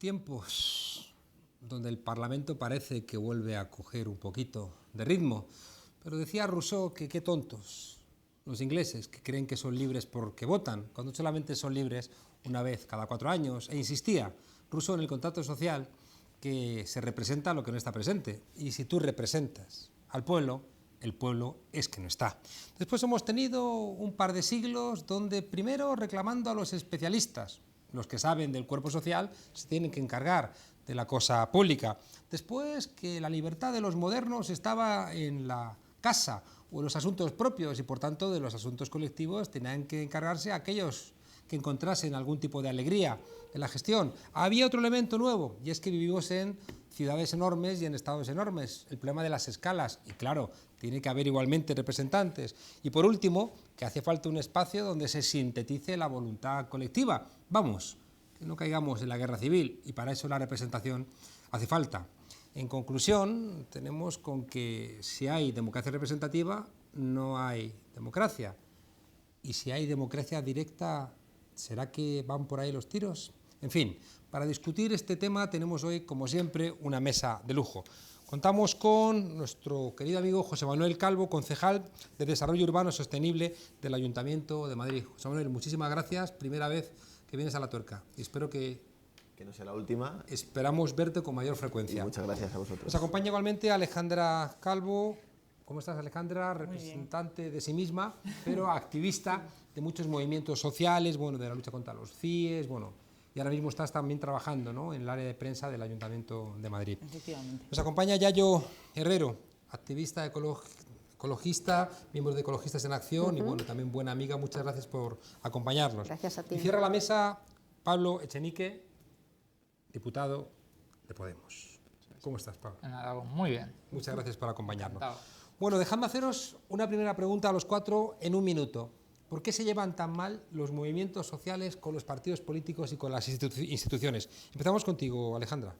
tiempos donde el Parlamento parece que vuelve a coger un poquito de ritmo, pero decía Rousseau que qué tontos los ingleses, que creen que son libres porque votan, cuando solamente son libres una vez cada 4 años, e insistía Rousseau en el contrato social que se representa lo que no está presente, y si tú representas al pueblo, el pueblo es que no está. Después hemos tenido un par de siglos donde primero reclamando a los especialistas, los que saben del cuerpo social se tienen que encargar de la cosa pública. Después que la libertad de los modernos estaba en la casa o en los asuntos propios y por tanto de los asuntos colectivos tenían que encargarse aquellos que encontrasen algún tipo de alegría en la gestión. Había otro elemento nuevo y es que vivimos en ciudades enormes y en estados enormes, el problema de las escalas, y claro, tiene que haber igualmente representantes. Y por último, que hace falta un espacio donde se sintetice la voluntad colectiva. Vamos, que no caigamos en la guerra civil, y para eso la representación hace falta. En conclusión, tenemos con que si hay democracia representativa, no hay democracia. Y si hay democracia directa, ¿será que van por ahí los tiros? En fin, para discutir este tema tenemos hoy, como siempre, una mesa de lujo. Contamos con nuestro querido amigo José Manuel Calvo, concejal de Desarrollo Urbano Sostenible del Ayuntamiento de Madrid. José Manuel, muchísimas gracias, primera vez que vienes a La Tuerca. Y espero que no sea la última. Esperamos verte con mayor frecuencia. Y muchas gracias a vosotros. Nos acompaña igualmente Alejandra Calvo. ¿Cómo estás, Alejandra? Representante de sí misma, pero activista de muchos movimientos sociales, bueno, de la lucha contra los CIES, bueno, y ahora mismo estás también trabajando, ¿no?, en el área de prensa del Ayuntamiento de Madrid. Efectivamente. Nos acompaña Yayo Herrero, activista ecologista, miembro de Ecologistas en Acción y bueno, también buena amiga. Muchas gracias por acompañarnos. Gracias a ti. Y cierra la mesa Pablo Echenique, diputado de Podemos. ¿Cómo estás, Pablo? Muy bien. Muchas gracias por acompañarnos. Bueno, dejadme haceros una primera pregunta a los cuatro en un minuto. ¿Por qué se llevan tan mal los movimientos sociales con los partidos políticos y con las instituciones? Empezamos contigo, Alejandra.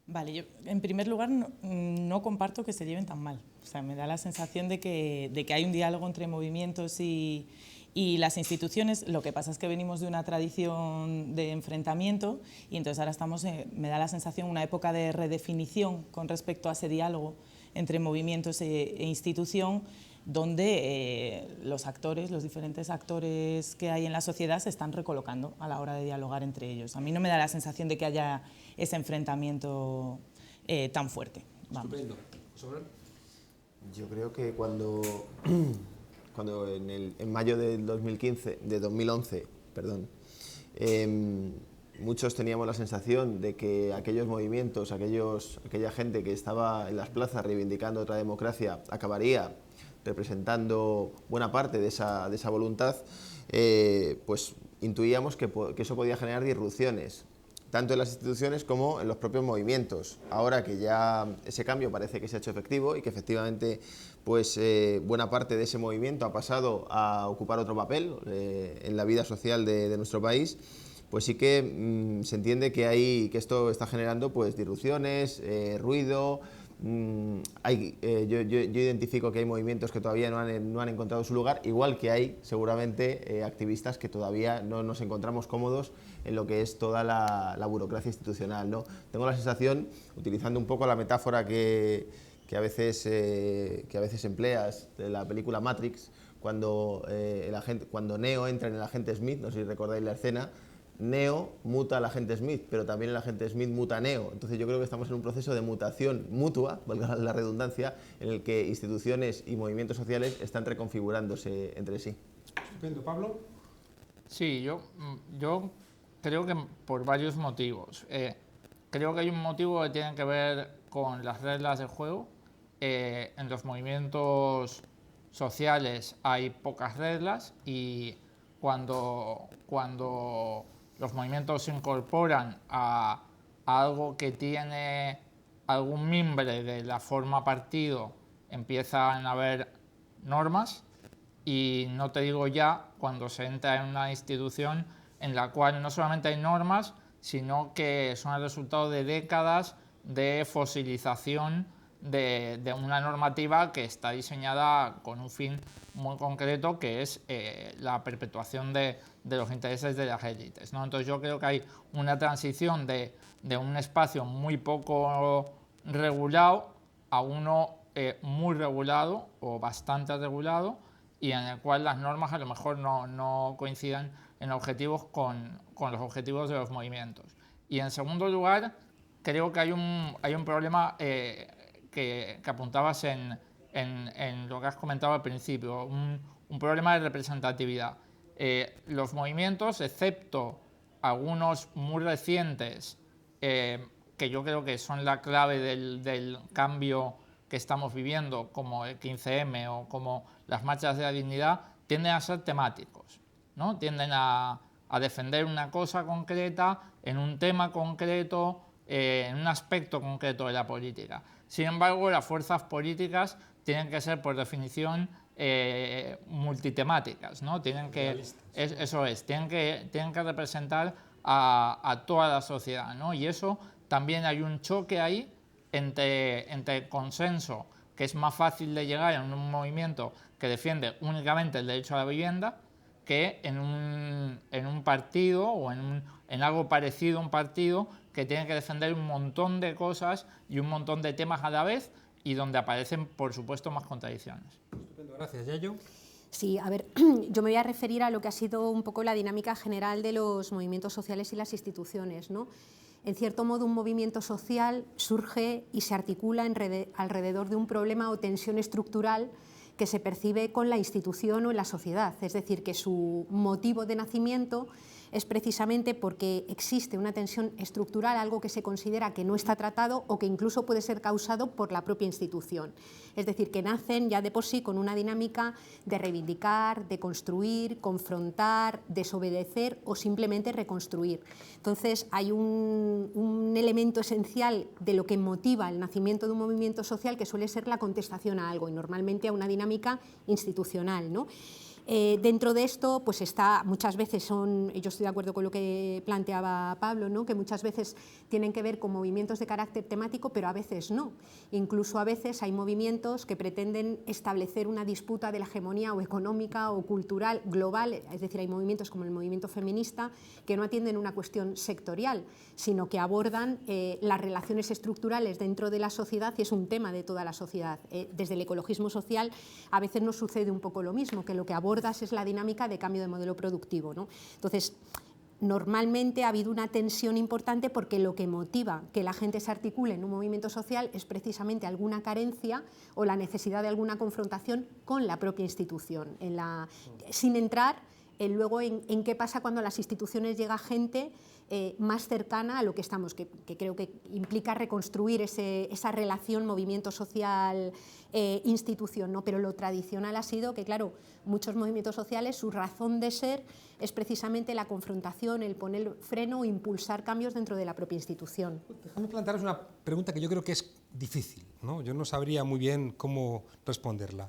Vale, yo en primer lugar no comparto que se lleven tan mal. O sea, me da la sensación de que hay un diálogo entre movimientos y las instituciones. Lo que pasa es que venimos de una tradición de enfrentamiento y entonces ahora estamos, me da la sensación, una época de redefinición con respecto a ese diálogo entre movimientos e institución, donde los actores, los diferentes actores que hay en la sociedad se están recolocando a la hora de dialogar entre ellos. A mí no me da la sensación de que haya ese enfrentamiento tan fuerte. Vamos. Estupendo. Yo creo que cuando en mayo del 2011, muchos teníamos la sensación de que aquellos movimientos, aquella gente que estaba en las plazas reivindicando otra democracia acabaría representando buena parte de esa voluntad, pues intuíamos que eso podía generar disrupciones, tanto en las instituciones como en los propios movimientos. Ahora que ya ese cambio parece que se ha hecho efectivo y que efectivamente pues, buena parte de ese movimiento ha pasado a ocupar otro papel en la vida social de nuestro país, pues sí que se entiende que esto está generando pues, disrupciones, ruido. Yo identifico que hay movimientos que todavía no han encontrado su lugar, igual que hay seguramente activistas que todavía no nos encontramos cómodos en lo que es toda la burocracia institucional, ¿no? Tengo la sensación, utilizando un poco la metáfora que a veces empleas de la película Matrix, cuando Neo entra en el agente Smith, no sé si recordáis la escena. Neo muta al agente Smith, pero también el agente Smith muta a Neo. Entonces yo creo que estamos en un proceso de mutación mutua, valga la redundancia, en el que instituciones y movimientos sociales están reconfigurándose entre sí. Estupendo. ¿Pablo? Sí, yo creo que por varios motivos. Creo que hay un motivo que tiene que ver con las reglas del juego. En los movimientos sociales hay pocas reglas y cuando los movimientos se incorporan a algo que tiene algún mimbre de la forma partido, empiezan a haber normas, y no te digo ya cuando se entra en una institución en la cual no solamente hay normas, sino que son el resultado de décadas de fosilización de una normativa que está diseñada con un fin muy concreto, que es la perpetuación de los intereses de las élites, ¿no? Entonces yo creo que hay una transición de un espacio muy poco regulado a uno muy regulado o bastante regulado, y en el cual las normas a lo mejor no coincidan en objetivos con los objetivos de los movimientos. Y en segundo lugar, creo que hay un problema que apuntabas en lo que has comentado al principio, un problema de representatividad. Los movimientos, excepto algunos muy recientes, que yo creo que son la clave del cambio que estamos viviendo, como el 15M o como las marchas de la dignidad, tienden a ser temáticos, ¿no? Tienden a defender una cosa concreta, en un tema concreto, en un aspecto concreto de la política. Sin embargo, las fuerzas políticas tienen que ser, por definición, multitemáticas, ¿no? Tienen que representar a toda la sociedad, ¿no? Y eso también hay un choque ahí entre consenso, que es más fácil de llegar en un movimiento que defiende únicamente el derecho a la vivienda, que en un partido o en algo parecido a un partido que tiene que defender un montón de cosas y un montón de temas a la vez, y donde aparecen, por supuesto, más contradicciones. Estupendo, gracias. Yayo. Sí, a ver, yo me voy a referir a lo que ha sido un poco la dinámica general de los movimientos sociales y las instituciones, ¿no? En cierto modo, un movimiento social surge y se articula alrededor de un problema o tensión estructural que se percibe con la institución o en la sociedad, es decir, que su motivo de nacimiento es precisamente porque existe una tensión estructural, algo que se considera que no está tratado o que incluso puede ser causado por la propia institución. Es decir, que nacen ya de por sí con una dinámica de reivindicar, de construir, confrontar, desobedecer o simplemente reconstruir. Entonces, hay un elemento esencial de lo que motiva el nacimiento de un movimiento social, que suele ser la contestación a algo, y normalmente a una dinámica institucional, ¿no? Dentro de esto, pues está, muchas veces yo estoy de acuerdo con lo que planteaba Pablo, ¿no? Que muchas veces tienen que ver con movimientos de carácter temático, pero a veces no. Incluso a veces hay movimientos que pretenden establecer una disputa de la hegemonía o económica o cultural global, es decir, hay movimientos como el movimiento feminista que no atienden una cuestión sectorial, sino que abordan las relaciones estructurales dentro de la sociedad, y es un tema de toda la sociedad. Desde el ecologismo social a veces nos sucede un poco lo mismo, que lo que abordas es la dinámica de cambio de modelo productivo, ¿no? Entonces, normalmente ha habido una tensión importante porque lo que motiva que la gente se articule en un movimiento social es precisamente alguna carencia o la necesidad de alguna confrontación con la propia institución, sin entrar luego en qué pasa cuando a las instituciones llega gente más cercana a lo que estamos, que creo que implica reconstruir esa relación movimiento social institución, ¿no? Pero lo tradicional ha sido que, claro, muchos movimientos sociales, su razón de ser es precisamente la confrontación, el poner freno o impulsar cambios dentro de la propia institución. Déjame plantearos una pregunta que yo creo que es difícil, ¿no? Yo no sabría muy bien cómo responderla.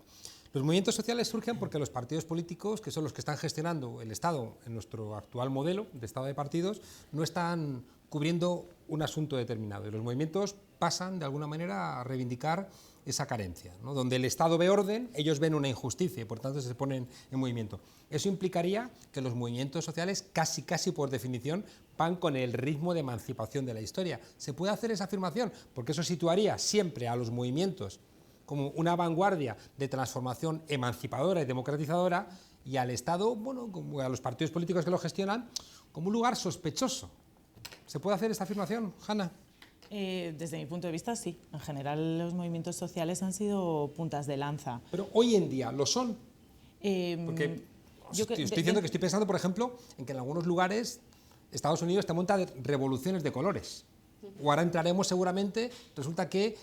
Los movimientos sociales surgen porque los partidos políticos, que son los que están gestionando el Estado en nuestro actual modelo de Estado de partidos, no están cubriendo un asunto determinado. Y los movimientos pasan, de alguna manera, a reivindicar esa carencia, ¿no? Donde el Estado ve orden, ellos ven una injusticia y por tanto se ponen en movimiento. Eso implicaría que los movimientos sociales casi por definición van con el ritmo de emancipación de la historia. ¿Se puede hacer esa afirmación? Porque eso situaría siempre a los movimientos como una vanguardia de transformación emancipadora y democratizadora, y al Estado, bueno, como a los partidos políticos que lo gestionan, como un lugar sospechoso. ¿Se puede hacer esta afirmación, Hanna? Desde mi punto de vista, sí. En general, los movimientos sociales han sido puntas de lanza. Pero hoy en día lo son. Porque estoy diciendo que estoy pensando, por ejemplo, en que en algunos lugares Estados Unidos te monta revoluciones de colores. O ahora entraremos seguramente, resulta que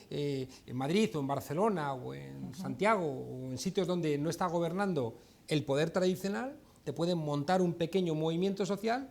en Madrid o en Barcelona o en Santiago o en sitios donde no está gobernando el poder tradicional, te pueden montar un pequeño movimiento social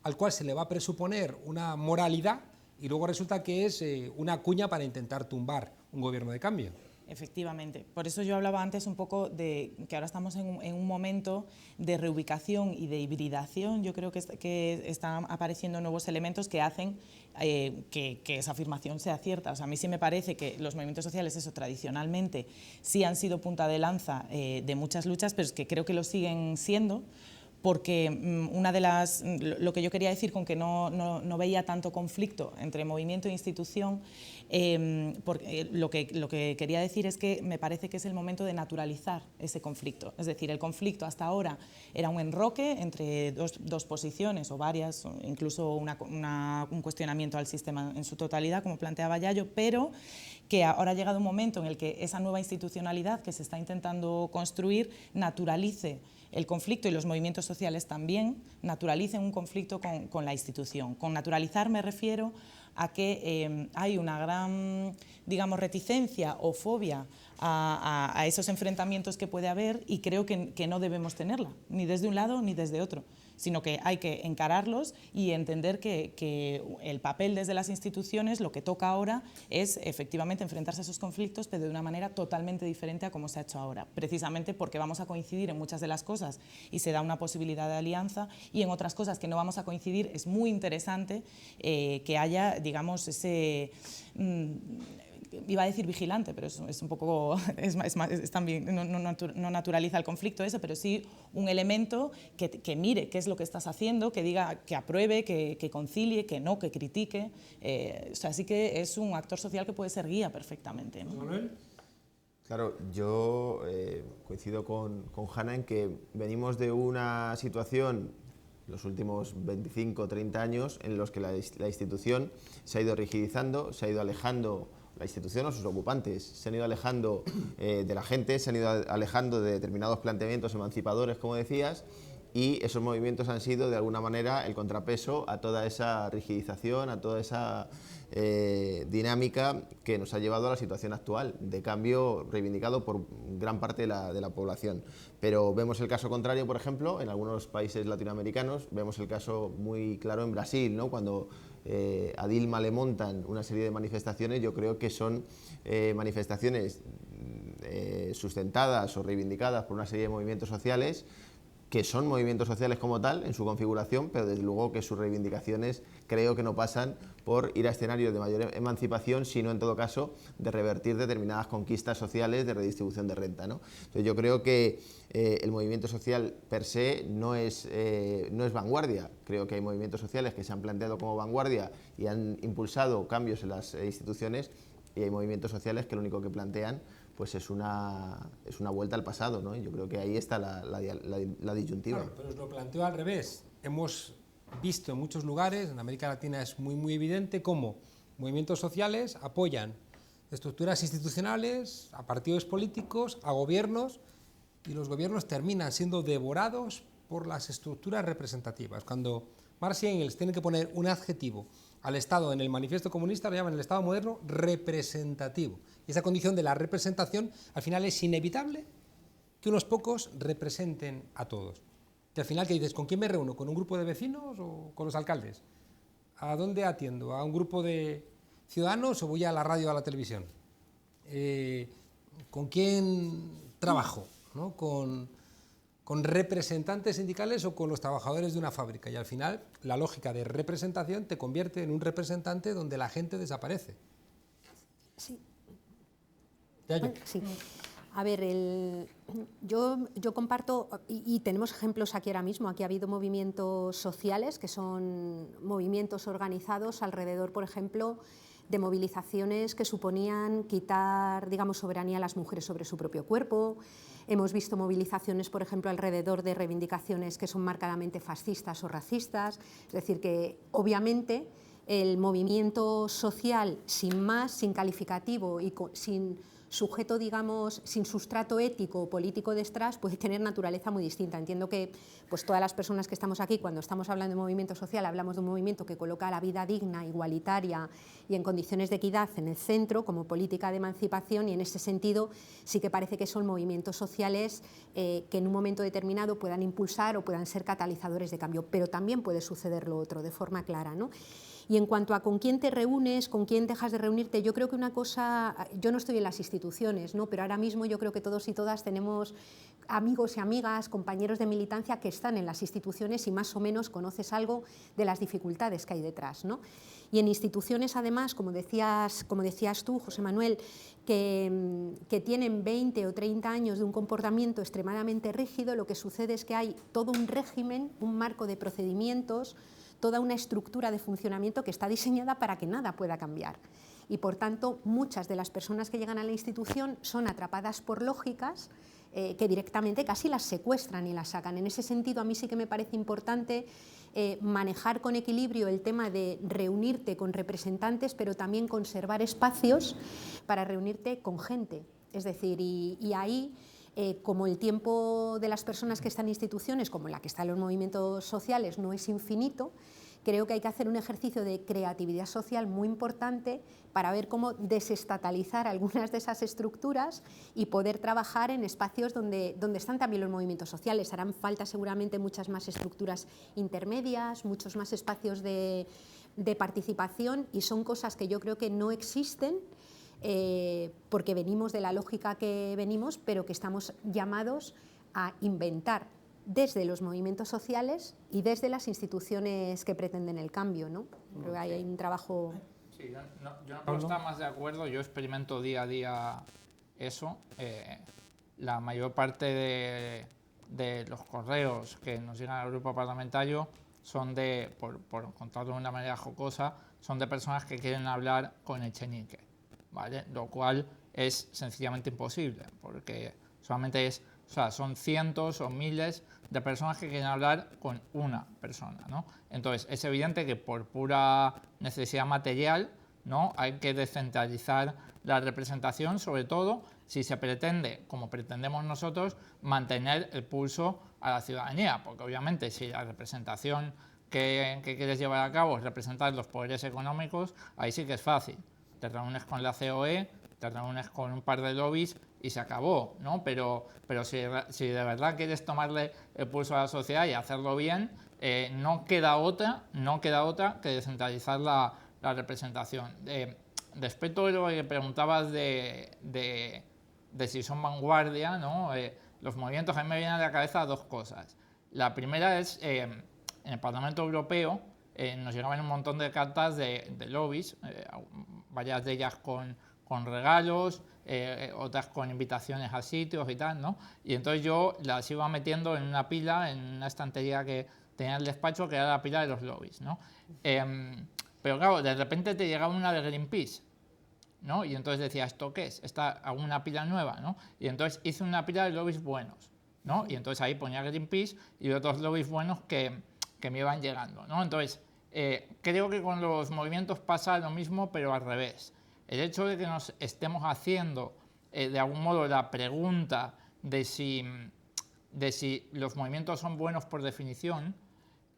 al cual se le va a presuponer una moralidad y luego resulta que es una cuña para intentar tumbar un gobierno de cambio. Efectivamente. Por eso yo hablaba antes un poco de que ahora estamos en un momento de reubicación y de hibridación. Yo creo que están apareciendo nuevos elementos que hacen que esa afirmación sea cierta. O sea, a mí sí me parece que los movimientos sociales, eso tradicionalmente, sí han sido punta de lanza de muchas luchas, pero es que creo que lo siguen siendo, porque lo que yo quería decir con que no veía tanto conflicto entre movimiento e institución, porque lo que quería decir es que me parece que es el momento de naturalizar ese conflicto. Es decir, el conflicto hasta ahora era un enroque entre dos posiciones o varias, o incluso un cuestionamiento al sistema en su totalidad, como planteaba Yayo, pero que ahora ha llegado un momento en el que esa nueva institucionalidad que se está intentando construir naturalice el conflicto, y los movimientos sociales también naturalicen un conflicto con la institución. Con naturalizar me refiero a que hay una gran, digamos, reticencia o fobia a esos enfrentamientos que puede haber, y creo que no debemos tenerla, ni desde un lado ni desde otro, sino que hay que encararlos y entender que el papel desde las instituciones, lo que toca ahora es efectivamente enfrentarse a esos conflictos, pero de una manera totalmente diferente a como se ha hecho ahora, precisamente porque vamos a coincidir en muchas de las cosas y se da una posibilidad de alianza, y en otras cosas que no vamos a coincidir es muy interesante que haya, digamos, ese... iba a decir vigilante, pero es un poco, es también, no naturaliza el conflicto eso, pero sí un elemento que mire qué es lo que estás haciendo, que diga, que apruebe, que concilie, que no, que critique. O sea, sí que es un actor social que puede ser guía perfectamente, ¿no? Claro, yo coincido con Hanna en que venimos de una situación, los últimos 25 o 30 años, en los que la institución se ha ido rigidizando, se ha ido alejando. La institución o sus ocupantes se han ido alejando de la gente, se han ido alejando de determinados planteamientos emancipadores, como decías, y esos movimientos han sido de alguna manera el contrapeso a toda esa rigidización, a toda esa dinámica que nos ha llevado a la situación actual de cambio reivindicado por gran parte de la población. Pero vemos el caso contrario, por ejemplo, en algunos países latinoamericanos, vemos el caso muy claro en Brasil, ¿no? Cuando a Dilma le montan una serie de manifestaciones, yo creo que son manifestaciones sustentadas o reivindicadas por una serie de movimientos sociales, que son movimientos sociales como tal en su configuración, pero desde luego que sus reivindicaciones creo que no pasan por ir a escenarios de mayor emancipación, sino en todo caso de revertir determinadas conquistas sociales de redistribución de renta, ¿no? Entonces yo creo que el movimiento social per se no es vanguardia. Creo que hay movimientos sociales que se han planteado como vanguardia y han impulsado cambios en las instituciones, y hay movimientos sociales que lo único que plantean pues es una vuelta al pasado, ¿no? Y yo creo que ahí está la disyuntiva. Claro, pero os lo planteo al revés. Hemos visto en muchos lugares, en América Latina es muy evidente, cómo movimientos sociales apoyan estructuras institucionales, a partidos políticos, a gobiernos, y los gobiernos terminan siendo devorados por las estructuras representativas. Cuando Marx y Engels tienen que poner un adjetivo al Estado en el Manifiesto Comunista, lo llaman el Estado moderno representativo. Y esa condición de la representación, al final es inevitable que unos pocos representen a todos. Y al final, ¿qué dices? ¿Con quién me reúno? ¿Con un grupo de vecinos o con los alcaldes? ¿A dónde atiendo? ¿A un grupo de ciudadanos o voy a la radio o a la televisión? ¿Con quién trabajo? ¿No? ¿Con representantes sindicales o con los trabajadores de una fábrica? Y al final la lógica de representación te convierte en un representante donde la gente desaparece. Sí. Sí. A ver, yo comparto, y tenemos ejemplos aquí ahora mismo. Aquí ha habido movimientos sociales que son movimientos organizados alrededor, por ejemplo, de movilizaciones que suponían quitar, digamos, soberanía a las mujeres sobre su propio cuerpo. Hemos visto movilizaciones, por ejemplo, alrededor de reivindicaciones que son marcadamente fascistas o racistas. Es decir, que obviamente el movimiento social, sin más, sin calificativo y sin sujeto, digamos, sin sustrato ético o político detrás, puede tener naturaleza muy distinta. Entiendo que pues, todas las personas que estamos aquí, cuando estamos hablando de movimiento social, hablamos de un movimiento que coloca la vida digna, igualitaria y en condiciones de equidad en el centro como política de emancipación, y en ese sentido sí que parece que son movimientos sociales que en un momento determinado puedan impulsar o puedan ser catalizadores de cambio, pero también puede suceder lo otro de forma clara, ¿no? Y en cuanto a con quién te reúnes, con quién dejas de reunirte, yo creo que una cosa, yo no estoy en las instituciones, ¿no? Pero ahora mismo yo creo que todos y todas tenemos amigos y amigas, compañeros de militancia que están en las instituciones y más o menos conoces algo de las dificultades que hay detrás, ¿no? Y en instituciones, además, como decías tú, José Manuel, que tienen 20 o 30 años de un comportamiento extremadamente rígido, lo que sucede es que hay todo un régimen, un marco de procedimientos, toda una estructura de funcionamiento que está diseñada para que nada pueda cambiar. Y, por tanto, muchas de las personas que llegan a la institución son atrapadas por lógicas que directamente casi las secuestran y las sacan. En ese sentido, a mí sí que me parece importante manejar con equilibrio el tema de reunirte con representantes, pero también conservar espacios para reunirte con gente. Es decir, y ahí, como el tiempo de las personas que están en instituciones, como la que está en los movimientos sociales, no es infinito, creo que hay que hacer un ejercicio de creatividad social muy importante para ver cómo desestatalizar algunas de esas estructuras y poder trabajar en espacios donde están también los movimientos sociales. Harán falta seguramente muchas más estructuras intermedias, muchos más espacios de participación, y son cosas que yo creo que no existen porque venimos de la lógica que venimos, pero que estamos llamados a inventar desde los movimientos sociales y desde las instituciones que pretenden el cambio, ¿no? Creo que ahí hay un trabajo... Sí, yo no puedo estar más de acuerdo, yo experimento día a día eso. La mayor parte de los correos que nos llegan al grupo parlamentario son por contarlo de una manera jocosa, son de personas que quieren hablar con Echenique, ¿vale? Lo cual es sencillamente imposible, porque solamente son cientos o miles de personas que quieren hablar con una persona, ¿no? Entonces, es evidente que por pura necesidad material, ¿no?, hay que descentralizar la representación, sobre todo si se pretende, como pretendemos nosotros, mantener el pulso a la ciudadanía, porque obviamente si la representación que quieres llevar a cabo es representar los poderes económicos, ahí sí que es fácil. Te reúnes con la COE, te reúnes con un par de lobbies y se acabó, ¿no? Pero si de verdad quieres tomarle el pulso a la sociedad y hacerlo bien, no queda otra que descentralizar la representación. Respecto a lo que preguntabas de si son vanguardia, ¿no? Los movimientos, a mí me vienen a la cabeza dos cosas. La primera es, en el Parlamento Europeo nos llegaban un montón de cartas de lobbies, varias de ellas con regalos, otras con invitaciones a sitios y tal, ¿no? Y entonces yo las iba metiendo en una pila, en una estantería que tenía el despacho, que era la pila de los lobbies, ¿no? Pero claro, de repente te llegaba una de Greenpeace, ¿no? Y entonces decía, ¿esto qué es? ¿Hago una pila nueva? ¿No? Y entonces hice una pila de lobbies buenos, ¿no? Y entonces ahí ponía Greenpeace y otros lobbies buenos que me iban llegando, ¿no? Entonces, creo que con los movimientos pasa lo mismo, pero al revés. El hecho de que nos estemos haciendo, de algún modo, la pregunta de si los movimientos son buenos por definición,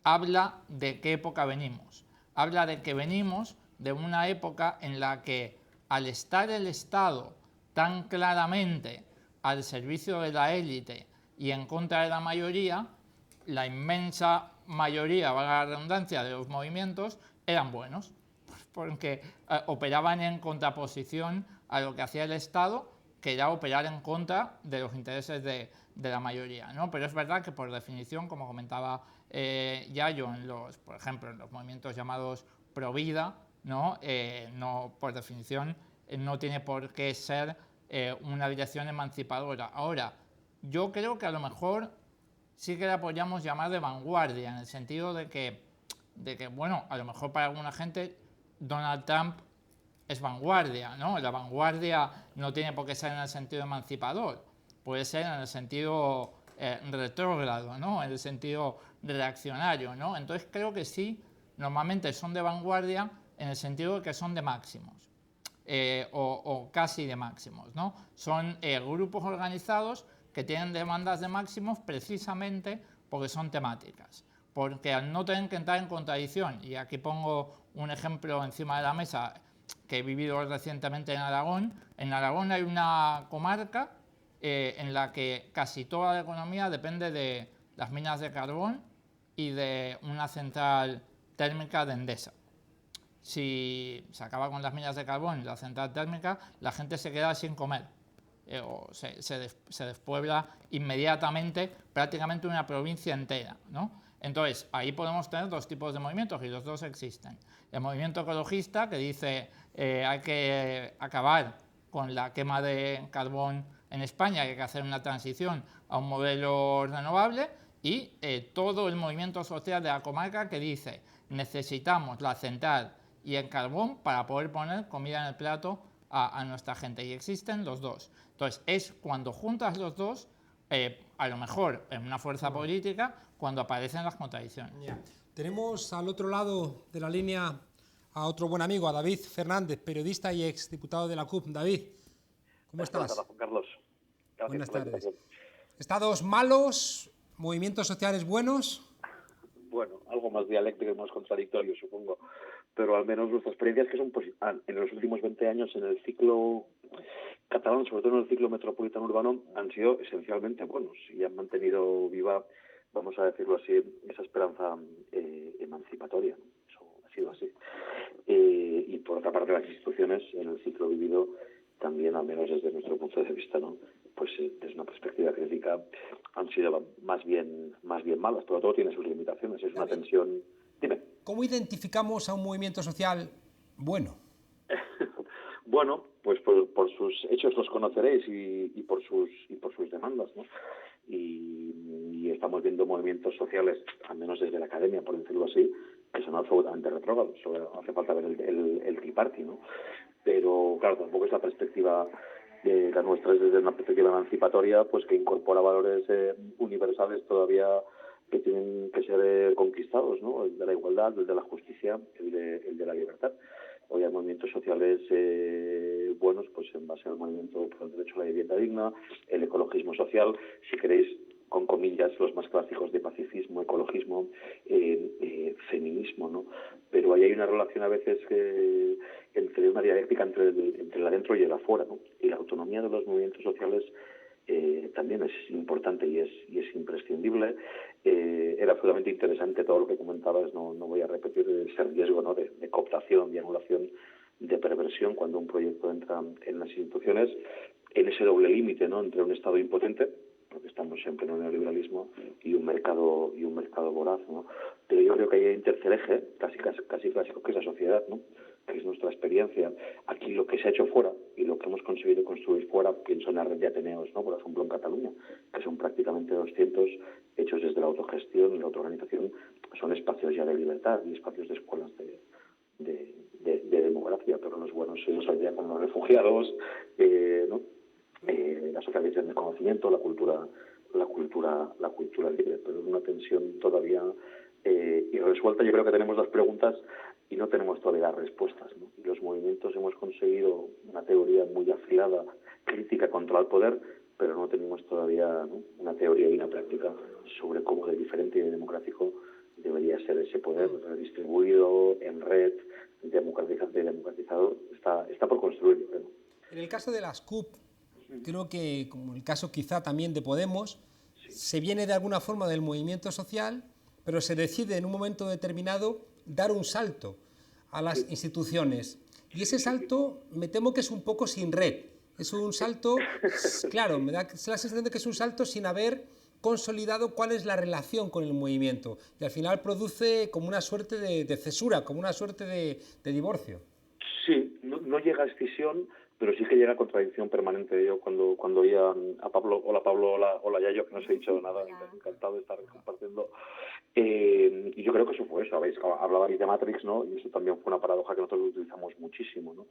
habla de qué época venimos. Habla de que venimos de una época en la que, al estar el Estado tan claramente al servicio de la élite y en contra de la mayoría, la inmensa mayoría, valga la redundancia, de los movimientos eran buenos, porque operaban en contraposición a lo que hacía el Estado, que era operar en contra de los intereses de la mayoría, ¿no? Pero es verdad que, por definición, como comentaba Yayo, por ejemplo, en los movimientos llamados pro vida, ¿no? Por definición no tiene por qué ser una dirección emancipadora. Ahora, yo creo que a lo mejor sí que la podríamos llamar de vanguardia, en el sentido de que, bueno, a lo mejor para alguna gente Donald Trump es vanguardia, ¿no? La vanguardia no tiene por qué ser en el sentido emancipador, puede ser en el sentido retrógrado, ¿no? En el sentido reaccionario, ¿no? Entonces creo que sí, normalmente son de vanguardia en el sentido de que son de máximos, o casi de máximos, ¿no? Son grupos organizados que tienen demandas de máximos precisamente porque son temáticas, porque al no tener que entrar en contradicción, y aquí pongo un ejemplo encima de la mesa que he vivido recientemente en Aragón hay una comarca en la que casi toda la economía depende de las minas de carbón y de una central térmica de Endesa. si se acaba con las minas de carbón y la central térmica, la gente se queda sin comer. O se despuebla inmediatamente prácticamente una provincia entera, ¿no? Entonces, ahí podemos tener dos tipos de movimientos y los dos existen. El movimiento ecologista, que dice hay que acabar con la quema de carbón en España, que hay que hacer una transición a un modelo renovable, y todo el movimiento social de la comarca que dice necesitamos la central y el carbón para poder poner comida en el plato a nuestra gente, y existen los dos. Entonces, es cuando juntas los dos, a lo mejor en una fuerza política, cuando aparecen las contradicciones. Tenemos al otro lado de la línea a otro buen amigo, a David Fernández, periodista y exdiputado de la CUP. David, ¿cómo estás? Juan Carlos. Gracias. Buenas tardes. ¿Estados malos? ¿Movimientos sociales buenos? Bueno, algo más dialéctico y más contradictorio, supongo. Pero al menos nuestras experiencias que son en los últimos 20 años en el ciclo catalán, sobre todo en el ciclo metropolitano urbano, han sido esencialmente buenos y han mantenido viva, vamos a decirlo así, esa esperanza emancipatoria. Eso ha sido así. Y por otra parte, las instituciones en el ciclo vivido también, al menos desde nuestro punto de vista, ¿no? Pues desde una perspectiva crítica, han sido más bien malas, pero todo tiene sus limitaciones. Es una tensión. Dime. ¿Cómo identificamos a un movimiento social bueno? Bueno, pues por sus hechos los conoceréis y por sus demandas, ¿no? Y estamos viendo movimientos sociales, al menos desde la academia, por decirlo así, que son absolutamente retrógrados. No hace falta ver el Tea Party, ¿no? Pero claro, tampoco es la perspectiva la nuestra, es desde una perspectiva emancipatoria, pues que incorpora valores universales todavía que tienen que ser conquistados, ¿no? El de la igualdad, el de la justicia, el de la libertad. Hoy hay movimientos sociales buenos, pues en base al movimiento por el derecho a la vivienda digna, el ecologismo social, si queréis, con comillas, los más clásicos de pacifismo, ecologismo, feminismo, ¿no? Pero ahí hay una relación a veces entre una dialéctica entre el adentro y el afuera, ¿no? Y la autonomía de los movimientos sociales también es importante y es imprescindible. Era absolutamente interesante todo lo que comentabas, no voy a repetir ese riesgo, ¿no? de cooptación, de anulación, de perversión cuando un proyecto entra en las instituciones, en ese doble límite, ¿no? Entre un Estado impotente, porque estamos siempre en un neoliberalismo, y un mercado voraz, ¿no? Pero yo creo que hay un tercer eje, casi clásico, que es la sociedad, ¿no? Que es nuestra experiencia. Aquí lo que se ha hecho fuera y lo que hemos conseguido construir fuera, pienso en la red de Ateneos, ¿no? Por ejemplo, en Cataluña, que son prácticamente 200, hechos desde la autogestión y la autoorganización, son espacios ya de libertad y espacios de escuelas de democracia, pero los buenos se nos aldea con los refugiados, ¿no? La socialización del conocimiento, la cultura libre, pero es una tensión todavía irresuelta. Yo creo que tenemos las preguntas y no tenemos todavía las respuestas, ¿no? Y los movimientos hemos conseguido una teoría muy afilada, crítica contra el poder, pero no tenemos todavía, ¿no? Una teoría y una práctica sobre cómo de diferente y de democrático debería ser ese poder redistribuido, en red, democratizado. Está por construir, yo creo. En el caso de las CUP, creo que, como el caso quizá también de Podemos, se viene de alguna forma del movimiento social, pero se decide en un momento determinado dar un salto a las instituciones. Y ese salto, me temo que es un poco sin red. Es un salto, claro, me da la sensación de que es un salto sin haber consolidado cuál es la relación con el movimiento. Y al final produce como una suerte de cesura, como una suerte de divorcio. Sí, no llega a escisión, pero sí que llega a contradicción permanente. Yo cuando oía a Pablo, hola Yayo, que no os he dicho nada, encantado de estar compartiendo. Y yo creo que eso fue eso, hablabais de Matrix, ¿no? Y eso también fue una paradoja que nosotros utilizamos muchísimo, ¿no?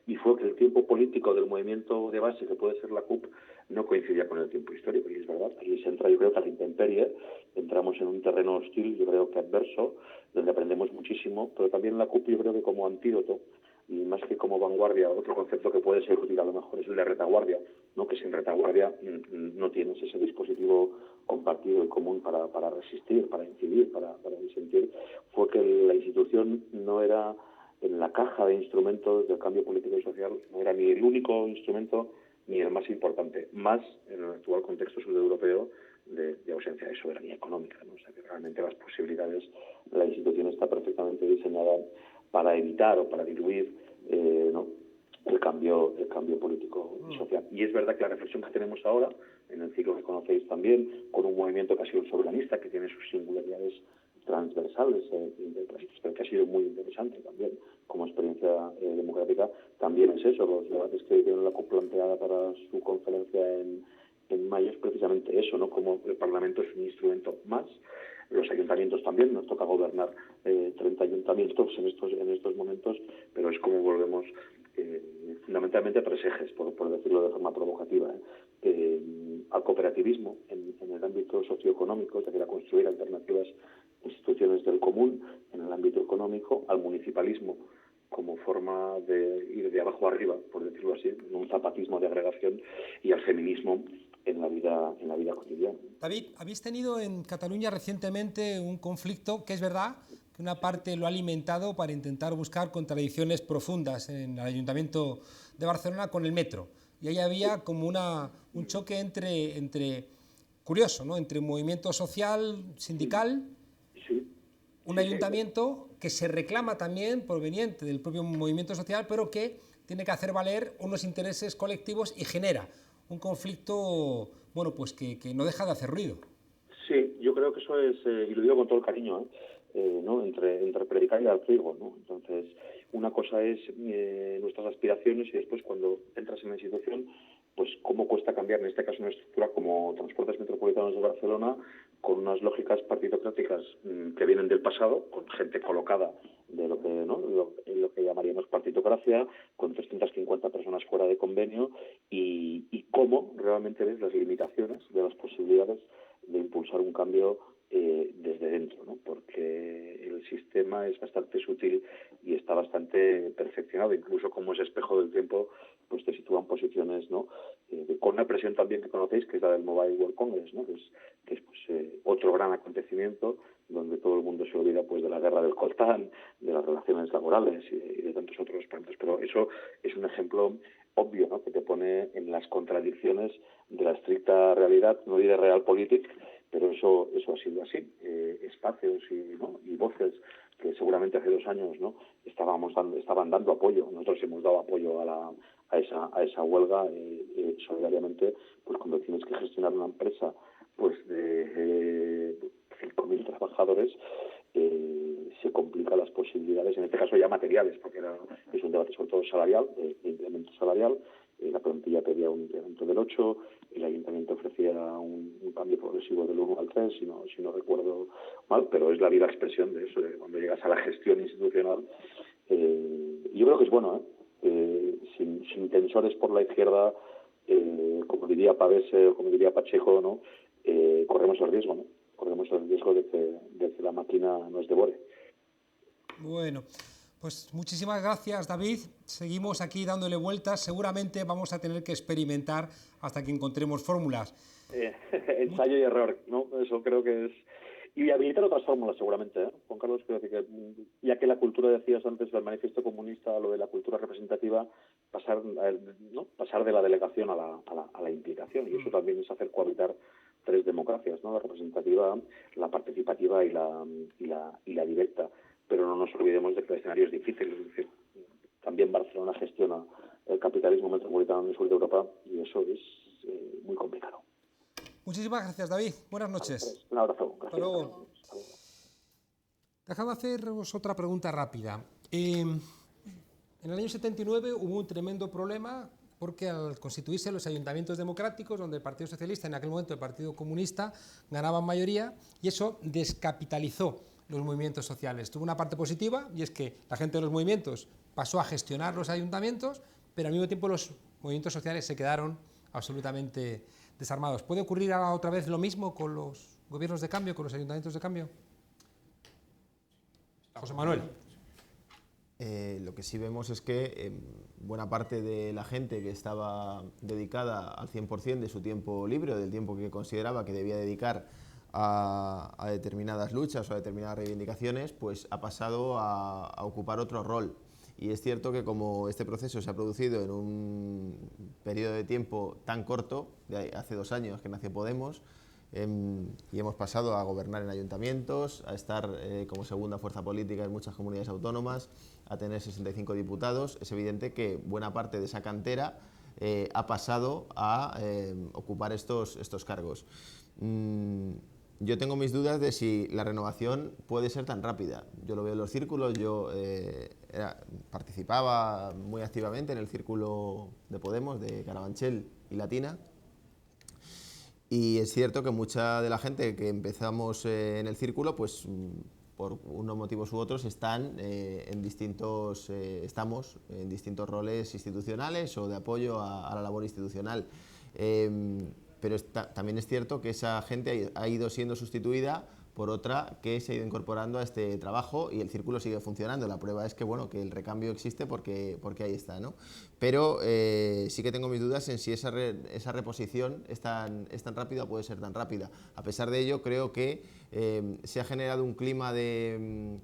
Y fue que el tiempo político del movimiento de base, que puede ser la CUP, no coincidía con el tiempo histórico, y es verdad. Ahí se entra, yo creo que a la intemperie, entramos en un terreno hostil, yo creo que adverso, donde aprendemos muchísimo, pero también la CUP yo creo que como antídoto, y más que como vanguardia, otro concepto que puede ser útil a lo mejor es el de retaguardia, ¿no? Que sin retaguardia no tienes ese dispositivo compartido y común para resistir, para incidir, para disentir. Fue que la institución no era, en la caja de instrumentos del cambio político y social, no era ni el único instrumento ni el más importante, más en el actual contexto sudeuropeo de ausencia de soberanía económica, ¿no? O sea que realmente las posibilidades, la institución está perfectamente diseñada para evitar o para diluir ¿no? el cambio político y social. Y es verdad que la reflexión que tenemos ahora, en el ciclo que conocéis también, con un movimiento que ha sido soberanista, que tiene sus singularidades transversales, pero que ha sido muy interesante también como experiencia democrática, también es eso. Los debates que tiene la CUP planteada para su conferencia en mayo es precisamente eso, ¿no? Como el Parlamento es un instrumento más. Los ayuntamientos también, nos toca gobernar 30 ayuntamientos en estos momentos, pero es como volvemos fundamentalmente a tres ejes, por decirlo de forma provocativa, al cooperativismo en el ámbito socioeconómico, es decir, a construir alternativas instituciones del común en el ámbito económico, al municipalismo como forma de ir de abajo arriba, por decirlo así, en un zapatismo de agregación, y al feminismo en la vida cotidiana. David, habéis tenido en Cataluña recientemente un conflicto que es verdad que una parte lo ha alimentado para intentar buscar contradicciones profundas en el Ayuntamiento de Barcelona con el metro. Y ahí había como un choque entre curioso, ¿no? Entre un movimiento social, sindical, un ayuntamiento que se reclama también proveniente del propio movimiento social, pero que tiene que hacer valer unos intereses colectivos y genera un conflicto, bueno, pues que no deja de hacer ruido. Sí, yo creo que eso es, y lo digo con todo el cariño, ¿no? entre predicar y dar trigo, ¿no? Entonces, una cosa es nuestras aspiraciones y después cuando entras en la institución, pues cómo cuesta cambiar, en este caso, una estructura como Transportes Metropolitanos de Barcelona, con unas lógicas partitocráticas que vienen del pasado, con gente colocada de lo que, ¿no? lo que llamaríamos partitocracia, con 350 personas fuera de convenio, y cómo realmente ves las limitaciones de las posibilidades de impulsar un cambio desde dentro, ¿no? Porque el sistema es bastante sutil y está bastante perfeccionado, incluso como ese espejo del tiempo pues te sitúa en posiciones, ¿no? Con una presión también que conocéis, que es la del Mobile World Congress, ¿no? que es pues, otro gran acontecimiento donde todo el mundo se olvida pues de la guerra del coltán, de las relaciones laborales y de tantos otros puntos. Pero eso es un ejemplo obvio, ¿no? Que te pone en las contradicciones de la estricta realidad, no diré realpolitik, pero eso ha sido así. Espacios y voces que seguramente hace 2 años, ¿no? estaban dando apoyo. Nosotros hemos dado apoyo a esa huelga solidariamente, pues cuando tienes que gestionar una empresa pues de 5.000 trabajadores, se complican las posibilidades, en este caso ya materiales, porque es un debate sobre todo salarial, de incremento salarial. La plantilla pedía un incremento del 8%, el ayuntamiento ofrecía un cambio progresivo del 1 al 3, si no recuerdo mal, pero es la viva expresión de eso, de cuando llegas a la gestión institucional. Yo creo que es bueno, sin tensores por la izquierda, como diría Pavese o como diría Pacheco, ¿no? Corremos el riesgo, ¿no? Corremos el riesgo de que la máquina nos devore. Bueno, pues muchísimas gracias, David. Seguimos aquí dándole vueltas. Seguramente vamos a tener que experimentar hasta que encontremos fórmulas. Ensayo y error, ¿no? Eso creo que es... Y habilitar otras fórmulas, seguramente, ¿eh? Juan Carlos, creo que ya que la cultura, decías antes, del manifiesto comunista, lo de la cultura representativa, pasar de la delegación a la implicación. Y eso también es hacer cohabitar 3 democracias, ¿no? La representativa, la participativa y la directa. Pero no nos olvidemos de que el escenario es difícil. Es decir, también Barcelona gestiona el capitalismo metropolitano en el sur de Europa y eso es muy complicado. Muchísimas gracias, David. Buenas noches. Un abrazo. Gracias. Hasta luego. Dejadme haceros otra pregunta rápida. En el año 79 hubo un tremendo problema porque al constituirse los ayuntamientos democráticos, donde el Partido Socialista, en aquel momento el Partido Comunista, ganaban mayoría, y eso descapitalizó los movimientos sociales. Tuvo una parte positiva, y es que la gente de los movimientos pasó a gestionar los ayuntamientos, pero al mismo tiempo los movimientos sociales se quedaron absolutamente desarmados. ¿Puede ocurrir ahora otra vez lo mismo con los gobiernos de cambio, con los ayuntamientos de cambio? José Manuel. Lo que sí vemos es que buena parte de la gente que estaba dedicada al 100% de su tiempo libre, del tiempo que consideraba que debía dedicar a determinadas luchas o a determinadas reivindicaciones, pues ha pasado a ocupar otro rol. Y es cierto que como este proceso se ha producido en un periodo de tiempo tan corto, de hace 2 años que nació Podemos, y hemos pasado a gobernar en ayuntamientos, a estar como segunda fuerza política en muchas comunidades autónomas, a tener 65 diputados. Es evidente que buena parte de esa cantera ha pasado a ocupar estos cargos. Yo tengo mis dudas de si la renovación puede ser tan rápida. Yo lo veo en los círculos, yo participaba muy activamente en el círculo de Podemos, de Carabanchel y Latina, y es cierto que mucha de la gente que empezamos en el círculo, pues por unos motivos u otros, estamos en distintos roles institucionales o de apoyo a la labor institucional. Pero también es cierto que esa gente ha ido siendo sustituida por otra que se ha ido incorporando a este trabajo y el círculo sigue funcionando. La prueba es que, bueno, que el recambio existe porque ahí está, ¿no? Pero sí que tengo mis dudas en si esa reposición es tan rápida o puede ser tan rápida. A pesar de ello, creo que se ha generado un clima de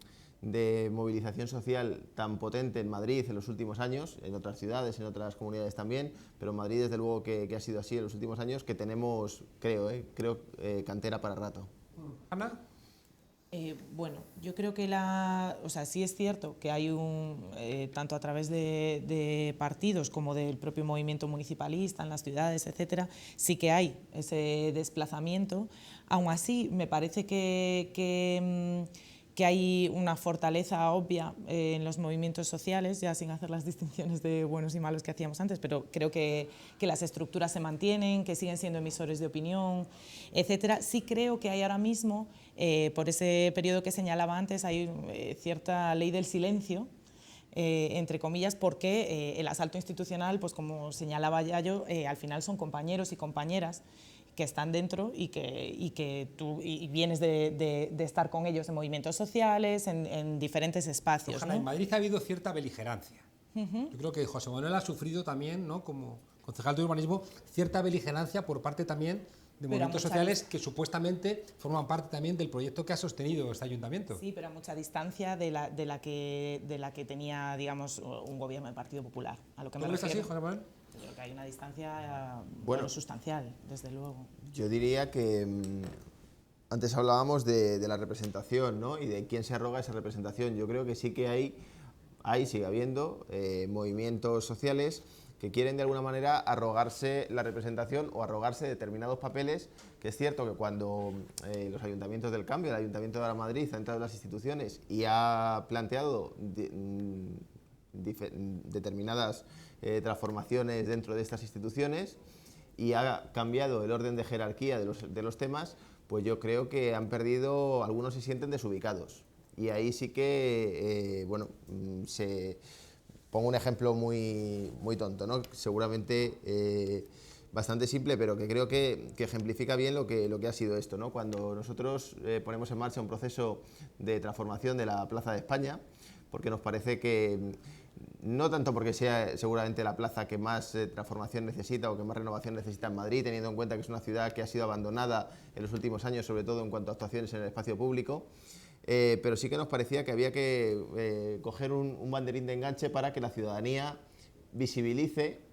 movilización social tan potente en Madrid en los últimos años, en otras ciudades, en otras comunidades también, pero en Madrid desde luego que ha sido así en los últimos años, que tenemos, creo, cantera para rato. Ana. Bueno, yo creo que sí es cierto que hay tanto a través de partidos como del propio movimiento municipalista en las ciudades, etcétera, sí que hay ese desplazamiento. Aún así, me parece que hay una fortaleza obvia en los movimientos sociales, ya sin hacer las distinciones de buenos y malos que hacíamos antes, pero creo que las estructuras se mantienen, que siguen siendo emisores de opinión, etcétera. Sí creo que hay ahora mismo, por ese periodo que señalaba antes, hay cierta ley del silencio, entre comillas, porque el asalto institucional, pues como señalaba Yayo, al final son compañeros y compañeras que están dentro y que tú vienes de estar con ellos en movimientos sociales, en diferentes espacios, Ojalá, ¿no? en Madrid ha habido cierta beligerancia. Yo creo que José Manuel ha sufrido también, ¿no?, como concejal de urbanismo, cierta beligerancia por parte también de movimientos sociales que supuestamente forman parte también del proyecto que ha sostenido este ayuntamiento. Sí, pero a mucha distancia de la que tenía, digamos, un gobierno del Partido Popular. A lo que me refiero. ¿Lo ves así, José Manuel? Creo que hay una distancia Bueno, sustancial, desde luego. Yo diría que antes hablábamos de la representación, ¿no?, y de quién se arroga esa representación. Yo creo que sí que sigue habiendo movimientos sociales que quieren de alguna manera arrogarse la representación o arrogarse determinados papeles, que es cierto que cuando los ayuntamientos del cambio, el Ayuntamiento de Madrid ha entrado en las instituciones y ha planteado determinadas transformaciones dentro de estas instituciones y ha cambiado el orden de jerarquía de los temas, pues yo creo que han perdido, algunos se sienten desubicados. Y ahí sí que, pongo un ejemplo muy tonto, ¿no?, seguramente bastante simple, pero que creo que ejemplifica bien lo que ha sido esto, ¿no? Cuando nosotros ponemos en marcha un proceso de transformación de la Plaza de España, porque nos parece que, no tanto porque sea seguramente la plaza que más transformación necesita o que más renovación necesita en Madrid, teniendo en cuenta que es una ciudad que ha sido abandonada en los últimos años, sobre todo en cuanto a actuaciones en el espacio público, pero sí que nos parecía que había que coger un banderín de enganche para que la ciudadanía visibilice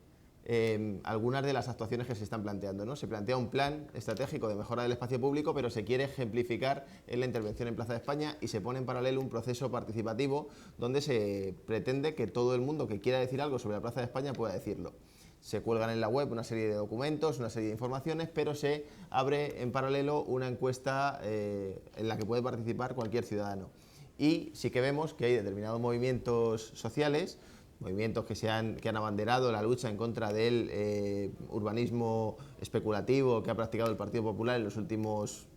algunas de las actuaciones que se están planteando, ¿no? Se plantea un plan estratégico de mejora del espacio público, pero se quiere ejemplificar en la intervención en Plaza de España y se pone en paralelo un proceso participativo donde se pretende que todo el mundo que quiera decir algo sobre la Plaza de España pueda decirlo. Se cuelgan en la web una serie de documentos, una serie de informaciones, pero se abre en paralelo una encuesta en la que puede participar cualquier ciudadano. Y sí que vemos que hay determinados movimientos sociales, movimientos que han abanderado la lucha en contra del urbanismo especulativo que ha practicado el Partido Popular en los últimos,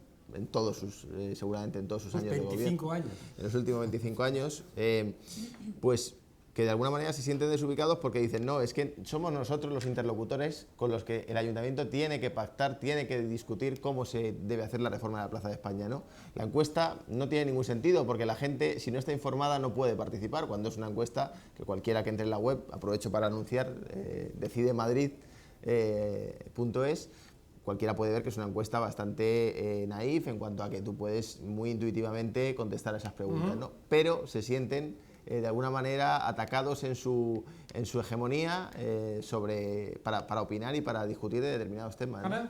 seguramente en todos sus años de gobierno. 25 años. En los últimos 25 años, pues que de alguna manera se sienten desubicados porque dicen, no, es que somos nosotros los interlocutores con los que el ayuntamiento tiene que pactar, tiene que discutir cómo se debe hacer la reforma de la Plaza de España, ¿no? La encuesta no tiene ningún sentido porque la gente, si no está informada, no puede participar, cuando es una encuesta que cualquiera que entre en la web, aprovecho para anunciar, decidemadrid.es, cualquiera puede ver que es una encuesta bastante naif en cuanto a que tú puedes muy intuitivamente contestar a esas preguntas, ¿no? Pero se sienten de alguna manera atacados en su hegemonía para opinar y para discutir de determinados temas, ¿no?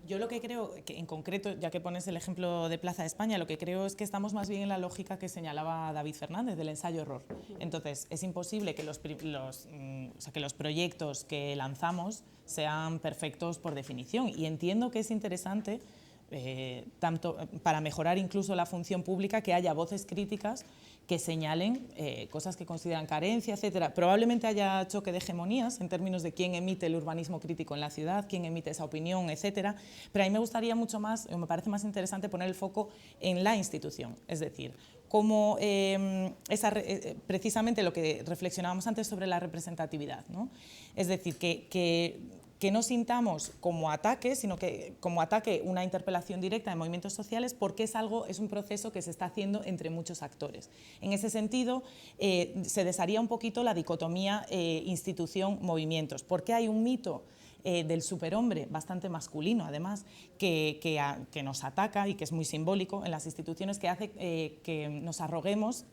Yo lo que creo, que en concreto, ya que pones el ejemplo de Plaza de España, lo que creo es que estamos más bien en la lógica que señalaba David Fernández, del ensayo-error. Entonces, es imposible que los proyectos que lanzamos sean perfectos por definición. Y entiendo que es interesante, tanto para mejorar incluso la función pública, que haya voces críticas que señalen cosas que consideran carencia, etcétera. Probablemente haya choque de hegemonías en términos de quién emite el urbanismo crítico en la ciudad, quién emite esa opinión, etcétera. Pero a mí me gustaría mucho más, me parece más interesante poner el foco en la institución, es decir, cómo precisamente lo que reflexionábamos antes sobre la representatividad, ¿no? Es decir, que no sintamos como ataque, sino que como ataque una interpelación directa de movimientos sociales, porque es un proceso que se está haciendo entre muchos actores. En ese sentido, se desharía un poquito la dicotomía institución-movimientos, porque hay un mito del superhombre, bastante masculino además, que nos ataca y que es muy simbólico en las instituciones, que hace que nos arroguemos,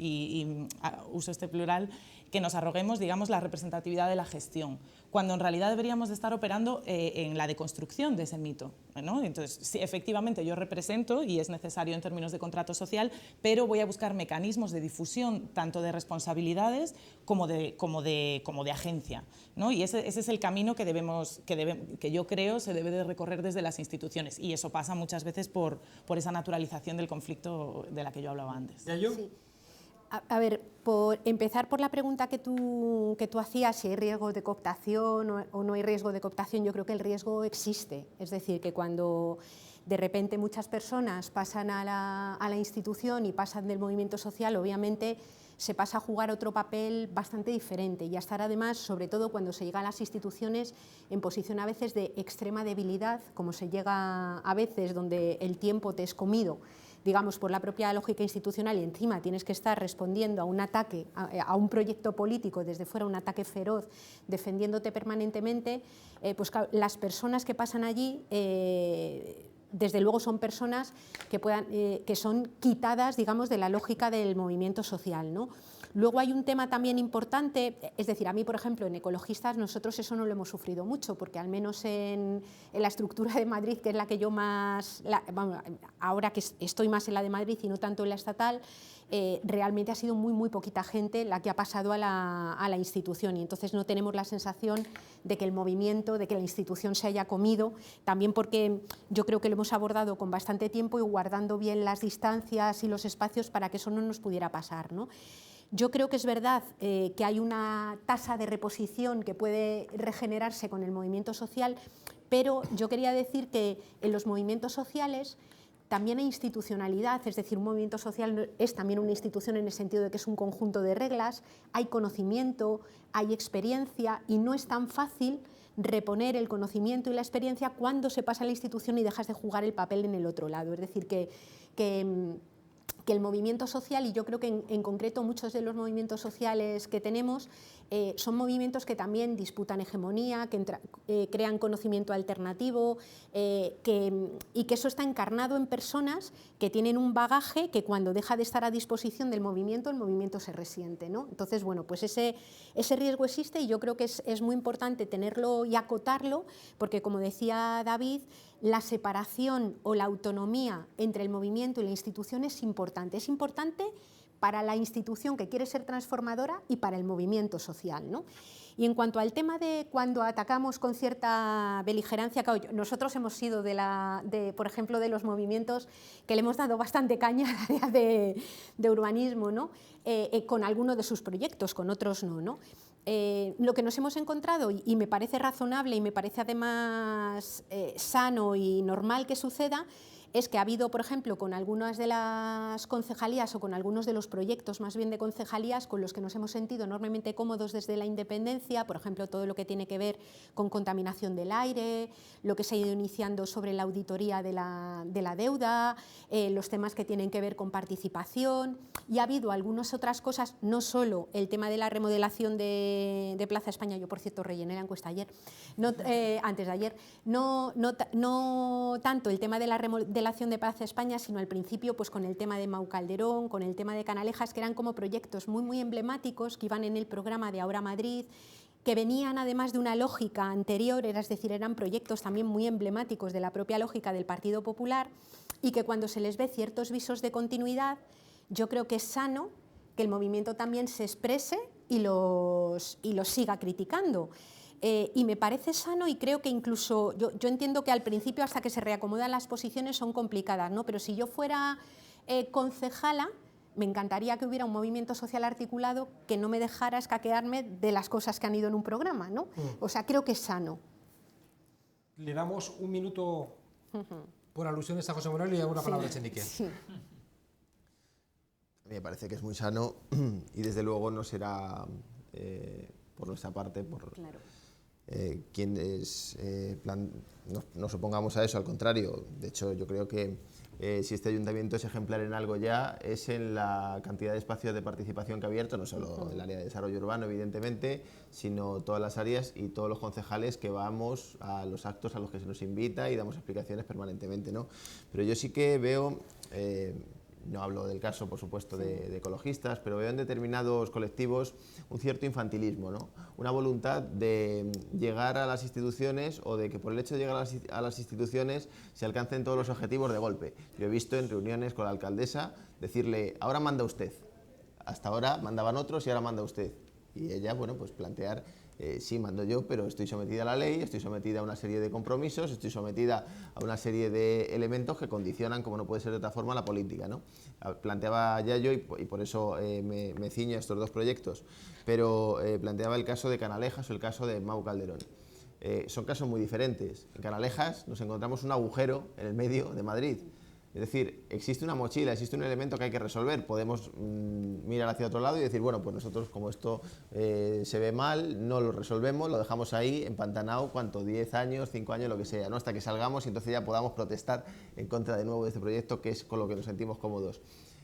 uso este plural, que nos arroguemos, digamos, la representatividad de la gestión, cuando en realidad deberíamos de estar operando en la deconstrucción de ese mito, ¿no? Entonces, sí, efectivamente, yo represento y es necesario en términos de contrato social, pero voy a buscar mecanismos de difusión tanto de responsabilidades como de agencia, ¿no? Y ese es el camino que yo creo se debe de recorrer desde las instituciones, y eso pasa muchas veces por esa naturalización del conflicto de la que yo hablaba antes. Sí. A ver, por empezar por la pregunta que tú hacías, si hay riesgo de cooptación o no hay riesgo de cooptación, yo creo que el riesgo existe. Es decir, que cuando de repente muchas personas pasan a la institución y pasan del movimiento social, obviamente se pasa a jugar otro papel bastante diferente y a estar además, sobre todo cuando se llega a las instituciones, en posición a veces de extrema debilidad, como se llega a veces donde el tiempo te es comido, digamos, por la propia lógica institucional, y encima tienes que estar respondiendo a un ataque, a un proyecto político desde fuera, un ataque feroz, defendiéndote permanentemente, pues las personas que pasan allí, desde luego son personas que son quitadas, digamos, de la lógica del movimiento social, ¿no? Luego hay un tema también importante, es decir, a mí, por ejemplo, en Ecologistas nosotros eso no lo hemos sufrido mucho, porque al menos en la estructura de Madrid, que es la que yo más, ahora que estoy más en la de Madrid y no tanto en la estatal, realmente ha sido muy poquita gente la que ha pasado a la institución, y entonces no tenemos la sensación de que el movimiento, de que la institución se haya comido, también porque yo creo que lo hemos abordado con bastante tiempo y guardando bien las distancias y los espacios para que eso no nos pudiera pasar, ¿no? Yo creo que es verdad que hay una tasa de reposición que puede regenerarse con el movimiento social, pero yo quería decir que en los movimientos sociales también hay institucionalidad, es decir, un movimiento social es también una institución en el sentido de que es un conjunto de reglas, hay conocimiento, hay experiencia, y no es tan fácil reponer el conocimiento y la experiencia cuando se pasa a la institución y dejas de jugar el papel en el otro lado. Es decir, que el movimiento social, y yo creo que en concreto muchos de los movimientos sociales que tenemos son movimientos que también disputan hegemonía, que crean conocimiento alternativo, y que eso está encarnado en personas que tienen un bagaje que cuando deja de estar a disposición del movimiento, el movimiento se resiente, ¿no? Entonces, bueno, pues ese riesgo existe, y yo creo que es muy importante tenerlo y acotarlo, porque, como decía David, la separación o la autonomía entre el movimiento y la institución es importante. Es importante para la institución que quiere ser transformadora y para el movimiento social, ¿no? Y en cuanto al tema de cuando atacamos con cierta beligerancia, claro, nosotros hemos sido por ejemplo, de los movimientos que le hemos dado bastante caña al área de urbanismo, ¿no? Con alguno de sus proyectos, con otros no, ¿no? Lo que nos hemos encontrado, y me parece razonable y me parece además sano y normal que suceda, es que ha habido, por ejemplo, con algunas de las concejalías o con algunos de los proyectos más bien de concejalías con los que nos hemos sentido enormemente cómodos desde la independencia, por ejemplo, todo lo que tiene que ver con contaminación del aire, lo que se ha ido iniciando sobre la auditoría de la deuda, los temas que tienen que ver con participación, y ha habido algunas otras cosas, no solo el tema de la remodelación de Plaza España. Yo, por cierto, rellené la encuesta ayer, antes de ayer, no tanto el tema de la remodelación de Plaza España, sino al principio pues con el tema de Mau Calderón, con el tema de Canalejas, que eran como proyectos muy emblemáticos que iban en el programa de Ahora Madrid, que venían además de una lógica anterior, es decir, eran proyectos también muy emblemáticos de la propia lógica del Partido Popular, y que cuando se les ve ciertos visos de continuidad, yo creo que es sano que el movimiento también se exprese y los siga criticando. Y me parece sano, y creo que incluso, yo entiendo que al principio, hasta que se reacomodan las posiciones, son complicadas, ¿no? Pero si yo fuera concejala, me encantaría que hubiera un movimiento social articulado que no me dejara escaquearme de las cosas que han ido en un programa, ¿no? O sea, creo que es sano. Le damos un minuto por alusiones a José Manuel y alguna palabra a Echenique. Sí. A mí me parece que es muy sano y desde luego no será por nuestra parte, Claro. quienes nos opongamos a eso, al contrario. De hecho, yo creo que si este ayuntamiento es ejemplar en algo ya, es en la cantidad de espacios de participación que ha abierto, no solo el área de desarrollo urbano, evidentemente, sino todas las áreas y todos los concejales que vamos a los actos a los que se nos invita y damos explicaciones permanentemente, ¿no? Pero yo sí que veo, no hablo del caso, por supuesto, de ecologistas, pero veo en determinados colectivos un cierto infantilismo, ¿no? Una voluntad de llegar a las instituciones, o de que por el hecho de llegar a las instituciones se alcancen todos los objetivos de golpe. Yo he visto en reuniones con la alcaldesa decirle: ahora manda usted. Hasta ahora mandaban otros y ahora manda usted. Y ella, bueno, pues plantear, sí, mando yo, pero estoy sometida a la ley, estoy sometida a una serie de compromisos, estoy sometida a una serie de elementos que condicionan, como no puede ser de otra forma, la política, ¿no? Planteaba ya yo, y por eso me ciño a estos dos proyectos, pero planteaba el caso de Canalejas o el caso de Mau Calderón. Son casos muy diferentes. En Canalejas nos encontramos un agujero en el medio de Madrid. Es decir, existe una mochila, existe un elemento que hay que resolver. Podemos mirar hacia otro lado y decir, bueno, pues nosotros, como esto se ve mal, no lo resolvemos, lo dejamos ahí empantanado, ¿cuánto? 10 años, 5 años, lo que sea, ¿no? Hasta que salgamos y entonces ya podamos protestar en contra de nuevo de este proyecto, que es con lo que nos sentimos cómodos.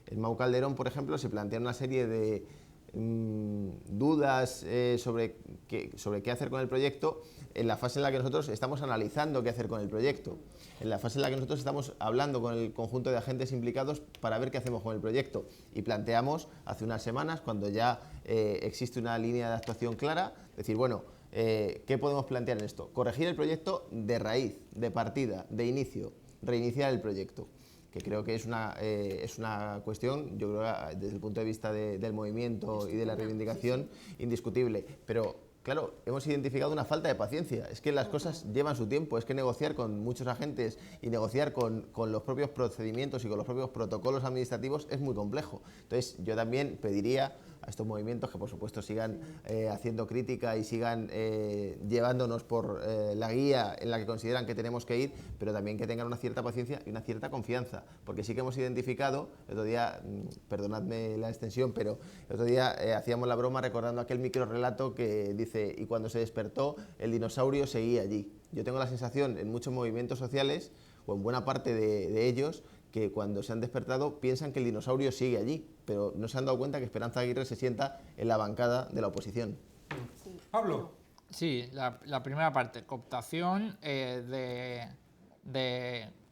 En Mau Calderón, por ejemplo, se plantean una serie de dudas sobre qué hacer con el proyecto en la fase en la que nosotros estamos analizando qué hacer con el proyecto, en la fase en la que nosotros estamos hablando con el conjunto de agentes implicados para ver qué hacemos con el proyecto, y planteamos hace unas semanas, cuando ya existe una línea de actuación clara, decir, bueno, ¿qué podemos plantear en esto? Corregir el proyecto de raíz, de partida, de inicio, reiniciar el proyecto, que creo que es una cuestión, yo creo, desde el punto de vista del movimiento y de la reivindicación, indiscutible. Pero, claro, hemos identificado una falta de paciencia. Es que las cosas llevan su tiempo, es que negociar con muchos agentes y negociar con los propios procedimientos y con los propios protocolos administrativos es muy complejo. Entonces, yo también pediría a estos movimientos que, por supuesto, sigan haciendo crítica y sigan llevándonos por la guía en la que consideran que tenemos que ir, pero también que tengan una cierta paciencia y una cierta confianza, porque sí que hemos identificado, el otro día, perdonadme la extensión, pero el otro día hacíamos la broma recordando aquel microrrelato que dice: y cuando se despertó, el dinosaurio seguía allí. Yo tengo la sensación en muchos movimientos sociales, o en buena parte de ellos, que cuando se han despertado piensan que el dinosaurio sigue allí, pero no se han dado cuenta que Esperanza Aguirre se sienta en la bancada de la oposición. Pablo. Sí, la primera parte, cooptación de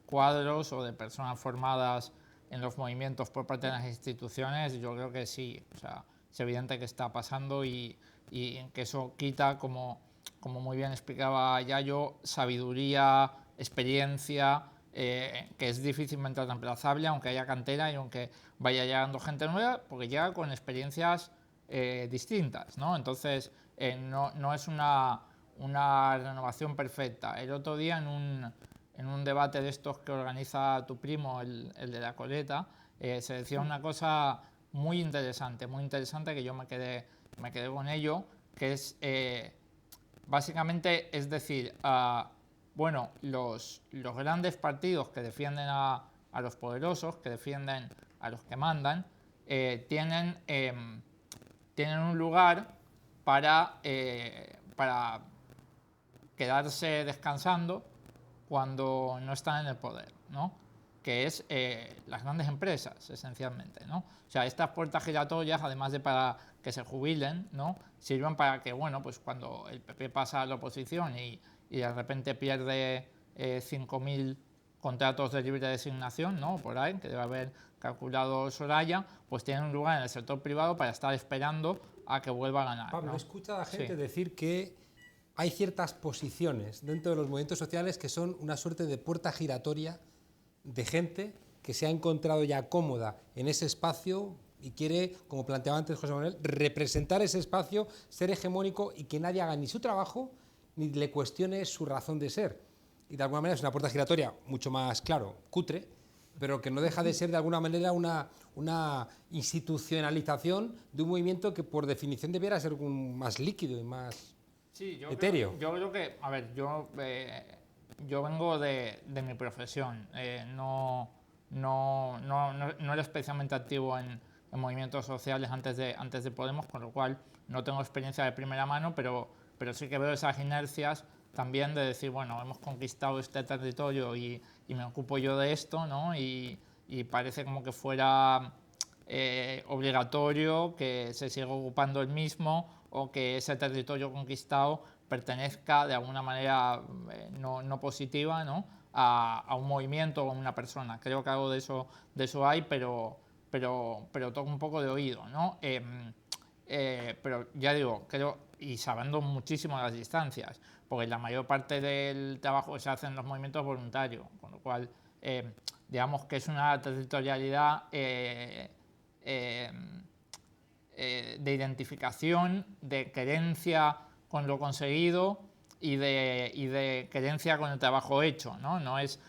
cuadros o de personas formadas en los movimientos por parte de las instituciones, yo creo que sí, o sea, es evidente que está pasando y que eso quita, como muy bien explicaba Yayo, sabiduría, experiencia, que es difícilmente reemplazable, aunque haya cantera y aunque vaya llegando gente nueva, porque llega con experiencias distintas, ¿no? Entonces, no es una renovación perfecta. El otro día, en un debate de estos que organiza tu primo, el de la coleta, se decía una cosa muy interesante, que yo me quedé con ello, que es, básicamente, es decir, bueno, los grandes partidos que defienden a los poderosos, que defienden a los que mandan, tienen un lugar para quedarse descansando cuando no están en el poder, ¿no? Que es las grandes empresas, esencialmente, ¿no? O sea, estas puertas giratorias, además de para que se jubilen, ¿no?, sirven para que, bueno, pues cuando el PP pasa a la oposición y de repente pierde 5.000 contratos de libre designación, ¿no? Por ahí, que debe haber calculado Soraya, pues tienen un lugar en el sector privado para estar esperando a que vuelva a ganar. Pablo, ¿no? escucha a la gente Sí. decir que hay ciertas posiciones dentro de los movimientos sociales que son una suerte de puerta giratoria de gente que se ha encontrado ya cómoda en ese espacio y quiere, como planteaba antes José Manuel, representar ese espacio, ser hegemónico y que nadie haga ni su trabajo ni le cuestione su razón de ser. Y de alguna manera es una puerta giratoria mucho más, claro, cutre, pero que no deja de ser de alguna manera una institucionalización de un movimiento que por definición debiera ser más líquido y más Sí, etéreo. Yo creo que, a ver, yo vengo de mi profesión, no era especialmente activo en movimientos sociales antes de Podemos, con lo cual no tengo experiencia de primera mano, pero sí que veo esas inercias también de decir, bueno, hemos conquistado este territorio y me ocupo yo de esto, ¿no? Y parece como que fuera obligatorio que se siga ocupando el mismo o que ese territorio conquistado pertenezca de alguna manera no positiva, ¿no? a un movimiento o a una persona. Creo que algo de eso hay, pero toco un poco de oído, ¿no? Pero ya digo, creo, y sabiendo muchísimo de las distancias, porque la mayor parte del trabajo se hace en los movimientos voluntarios, con lo cual digamos que es una territorialidad de identificación, de querencia con lo conseguido y de querencia con el trabajo hecho, ¿no? No es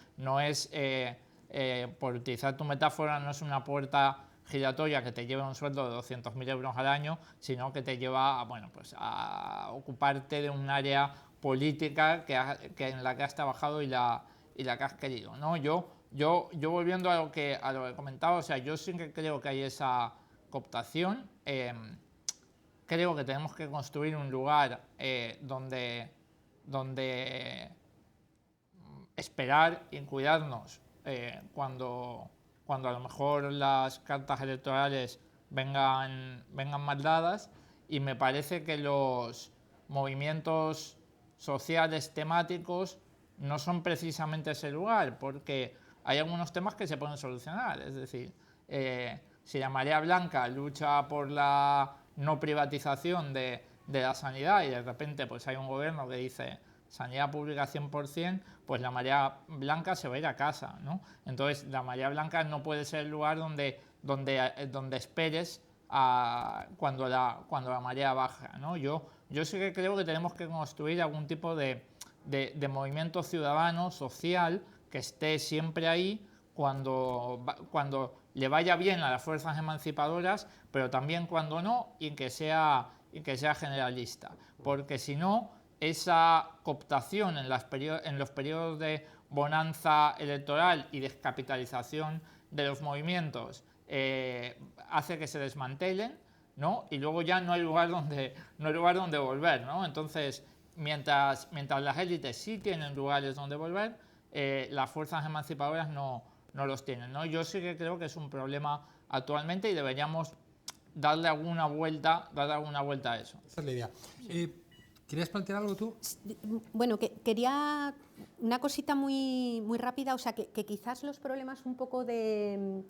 por utilizar tu metáfora, no es una puerta giratoria que te lleva un sueldo de 200.000 euros al año, sino que te lleva bueno, pues a ocuparte de un área política en la que has trabajado y la que has querido, ¿no? Yo volviendo a lo que comentaba, o sea, yo sí que creo que hay esa cooptación. Creo que tenemos que construir un lugar donde esperar y cuidarnos cuando a lo mejor las cartas electorales vengan mal dadas, y me parece que los movimientos sociales temáticos no son precisamente ese lugar, porque hay algunos temas que se pueden solucionar. Es decir, si la Marea Blanca lucha por la no privatización de la sanidad y de repente pues hay un gobierno que dice sanidad pública 100%, pues la Marea Blanca se va a ir a casa, ¿no? Entonces la Marea Blanca no puede ser el lugar donde esperes cuando la marea baja, ¿no? Yo sí que creo que tenemos que construir algún tipo de movimiento ciudadano, social, que esté siempre ahí cuando le vaya bien a las fuerzas emancipadoras, pero también cuando no, y que sea generalista, porque si no, esa cooptación en los periodos de bonanza electoral y descapitalización de los movimientos hace que se desmantelen, ¿no? Y luego ya no hay lugar donde volver, ¿no? Entonces, mientras las élites sí tienen lugares donde volver, las fuerzas emancipadoras no los tienen, ¿no? Yo sí que creo que es un problema actualmente y deberíamos darle alguna vuelta a eso. Esa es la idea. ¿Querías plantear algo tú? Bueno, quería una cosita muy, muy rápida, o sea, que quizás los problemas un poco de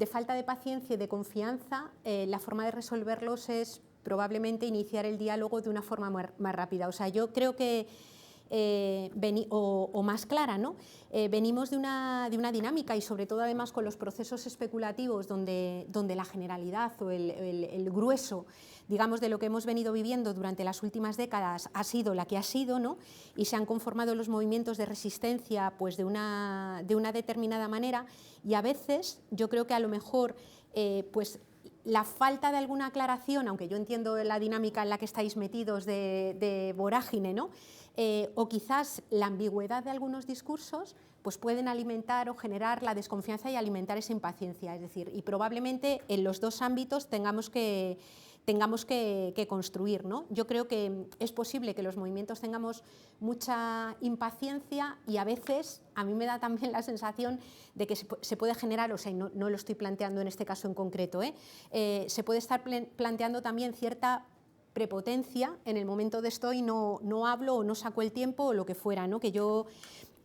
falta de paciencia y de confianza, la forma de resolverlos es probablemente iniciar el diálogo de una forma más rápida. O sea, yo creo que o más clara, ¿no? Venimos de una dinámica, y sobre todo además con los procesos especulativos donde la generalidad o el grueso, digamos, de lo que hemos venido viviendo durante las últimas décadas ha sido la que ha sido, ¿no? Y se han conformado los movimientos de resistencia pues de una determinada manera, y a veces yo creo que a lo mejor pues la falta de alguna aclaración, aunque yo entiendo la dinámica en la que estáis metidos de vorágine, ¿no? O quizás la ambigüedad de algunos discursos pues pueden alimentar o generar la desconfianza y alimentar esa impaciencia. Es decir, y probablemente en los dos ámbitos tengamos que construir, ¿no? Yo creo que es posible que los movimientos tengamos mucha impaciencia, y a veces a mí me da también la sensación de que se puede generar, o sea, y no lo estoy planteando en este caso en concreto, se puede estar planteando también cierta prepotencia en el momento de estoy, no hablo o no saco el tiempo o lo que fuera, ¿no? Que yo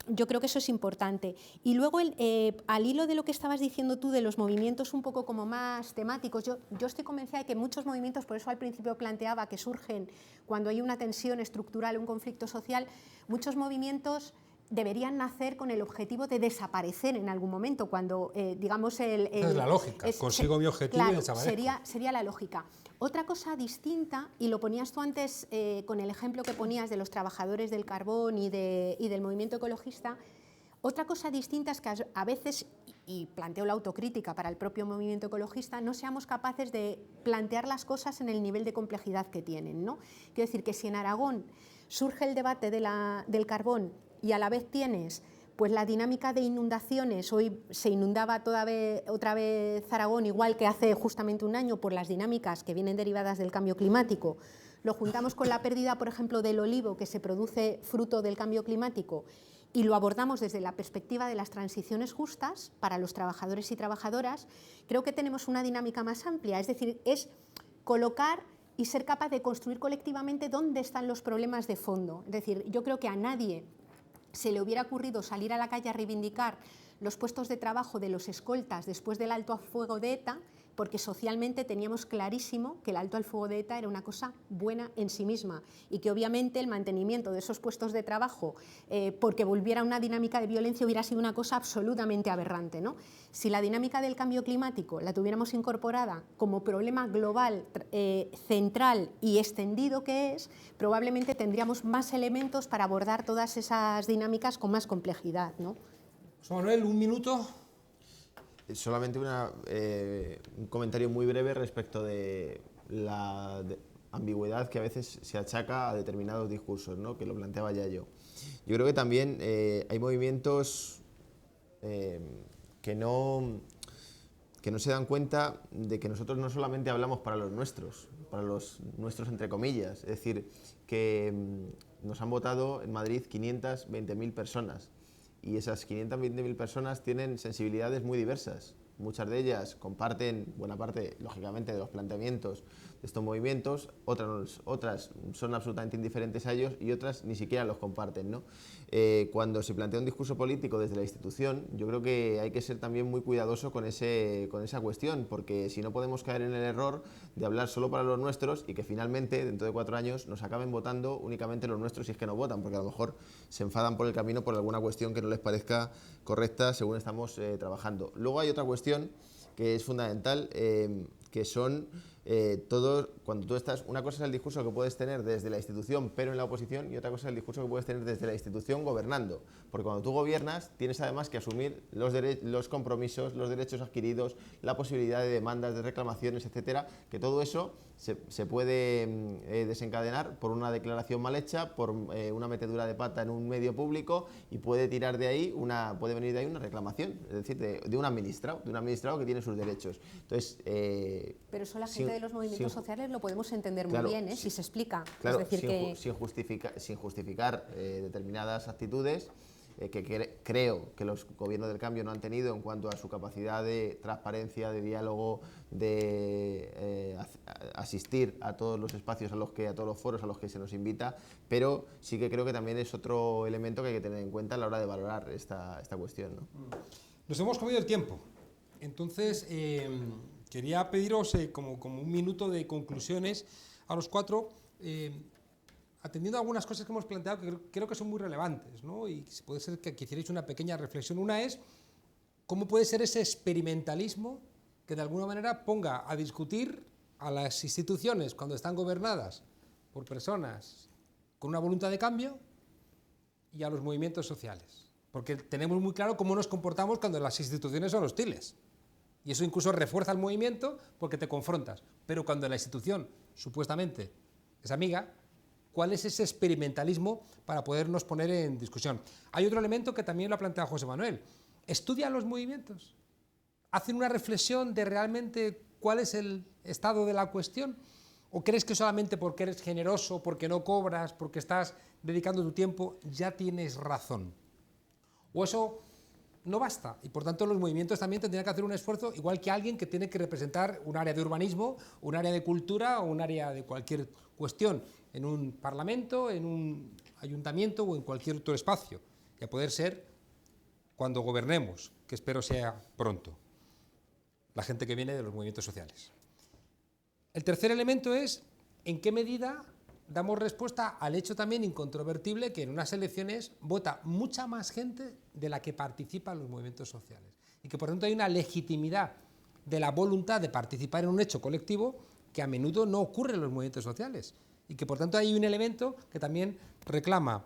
yo creo que eso es importante. Y luego, al hilo de lo que estabas diciendo tú de los movimientos un poco como más temáticos, yo estoy convencida de que muchos movimientos, por eso al principio planteaba que surgen cuando hay una tensión estructural, un conflicto social, muchos movimientos deberían nacer con el objetivo de desaparecer en algún momento, cuando, digamos, Esa es la lógica, consigo mi objetivo y desaparezco. Sería la lógica. Otra cosa distinta, y lo ponías tú antes con el ejemplo que ponías de los trabajadores del carbón y del movimiento ecologista, otra cosa distinta es que a veces, y planteo la autocrítica para el propio movimiento ecologista, no seamos capaces de plantear las cosas en el nivel de complejidad que tienen, ¿no? Quiero decir que si en Aragón surge el debate del carbón y a la vez tienes pues la dinámica de inundaciones, hoy se inundaba otra vez Aragón, igual que hace justamente un año, por las dinámicas que vienen derivadas del cambio climático, lo juntamos con la pérdida, por ejemplo, del olivo que se produce fruto del cambio climático y lo abordamos desde la perspectiva de las transiciones justas para los trabajadores y trabajadoras, creo que tenemos una dinámica más amplia, es decir, es colocar y ser capaz de construir colectivamente dónde están los problemas de fondo. Es decir, yo creo que a nadie se le hubiera ocurrido salir a la calle a reivindicar los puestos de trabajo de los escoltas después del alto al fuego de ETA, porque socialmente teníamos clarísimo que el alto al fuego de ETA era una cosa buena en sí misma y que obviamente el mantenimiento de esos puestos de trabajo, porque volviera a una dinámica de violencia, hubiera sido una cosa absolutamente aberrante, ¿no? Si la dinámica del cambio climático la tuviéramos incorporada como problema global, central y extendido que es, probablemente tendríamos más elementos para abordar todas esas dinámicas con más complejidad, ¿no? José Manuel, un minuto. Solamente un comentario muy breve respecto de la ambigüedad que a veces se achaca a determinados discursos, ¿no? Que lo planteaba ya yo. Yo creo que también hay movimientos que no se dan cuenta de que nosotros no solamente hablamos para los nuestros entre comillas, es decir, que nos han votado en Madrid 520.000 personas. Y esas 520.000 personas tienen sensibilidades muy diversas. Muchas de ellas comparten buena parte, lógicamente, de los planteamientos de estos movimientos, otras son absolutamente indiferentes a ellos y otras ni siquiera los comparten, ¿no? Cuando se plantea un discurso político desde la institución, yo creo que hay que ser también muy cuidadoso con esa cuestión, porque si no podemos caer en el error de hablar solo para los nuestros y que finalmente, dentro de 4 años, nos acaben votando únicamente los nuestros si es que no votan, porque a lo mejor se enfadan por el camino por alguna cuestión que no les parezca correcta según estamos trabajando. Luego hay otra cuestión que es fundamental, que son cuando tú estás, una cosa es el discurso que puedes tener desde la institución pero en la oposición y otra cosa es el discurso que puedes tener desde la institución gobernando, porque cuando tú gobiernas tienes además que asumir los compromisos, los derechos adquiridos, la posibilidad de demandas, de reclamaciones, etcétera, que todo eso se puede desencadenar por una declaración mal hecha, por una metedura de pata en un medio público y puede venir de ahí una reclamación, es decir, de un administrado que tiene sus derechos. Entonces, pero eso la gente de los movimientos sociales lo podemos entender muy bien, si se explica. Claro, es decir, sin justificar determinadas actitudes que creo que los gobiernos del cambio no han tenido en cuanto a su capacidad de transparencia, de diálogo, de asistir a todos los espacios, a todos los foros a los que se nos invita, pero sí que creo que también es otro elemento que hay que tener en cuenta a la hora de valorar esta cuestión, ¿no? Nos hemos comido el tiempo, entonces quería pediros como un minuto de conclusiones a los 4, atendiendo a algunas cosas que hemos planteado que creo que son muy relevantes, ¿no? Y puede ser que hicierais una pequeña reflexión. Una es, ¿cómo puede ser ese experimentalismo que de alguna manera ponga a discutir a las instituciones cuando están gobernadas por personas con una voluntad de cambio y a los movimientos sociales? Porque tenemos muy claro cómo nos comportamos cuando las instituciones son hostiles. Y eso incluso refuerza el movimiento porque te confrontas. Pero cuando la institución, supuestamente, es amiga, ¿cuál es ese experimentalismo para podernos poner en discusión? Hay otro elemento que también lo ha planteado José Manuel. ¿Estudia los movimientos? ¿Hacen una reflexión de realmente cuál es el estado de la cuestión? ¿O crees que solamente porque eres generoso, porque no cobras, porque estás dedicando tu tiempo, ya tienes razón? ¿O eso no basta? Y por tanto los movimientos también tendrían que hacer un esfuerzo, igual que alguien que tiene que representar un área de urbanismo, un área de cultura o un área de cualquier cuestión, en un parlamento, en un ayuntamiento o en cualquier otro espacio. y a poder ser cuando gobernemos, que espero sea pronto, la gente que viene de los movimientos sociales. El tercer elemento es en qué medida damos respuesta al hecho también incontrovertible que en unas elecciones vota mucha más gente de la que participa en los movimientos sociales y que por tanto hay una legitimidad de la voluntad de participar en un hecho colectivo que a menudo no ocurre en los movimientos sociales y que por tanto hay un elemento que también reclama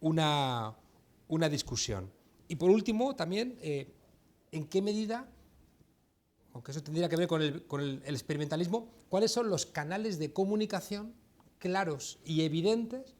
una discusión. Y por último también en qué medida, aunque eso tendría que ver con el experimentalismo, cuáles son los canales de comunicación claros y evidentes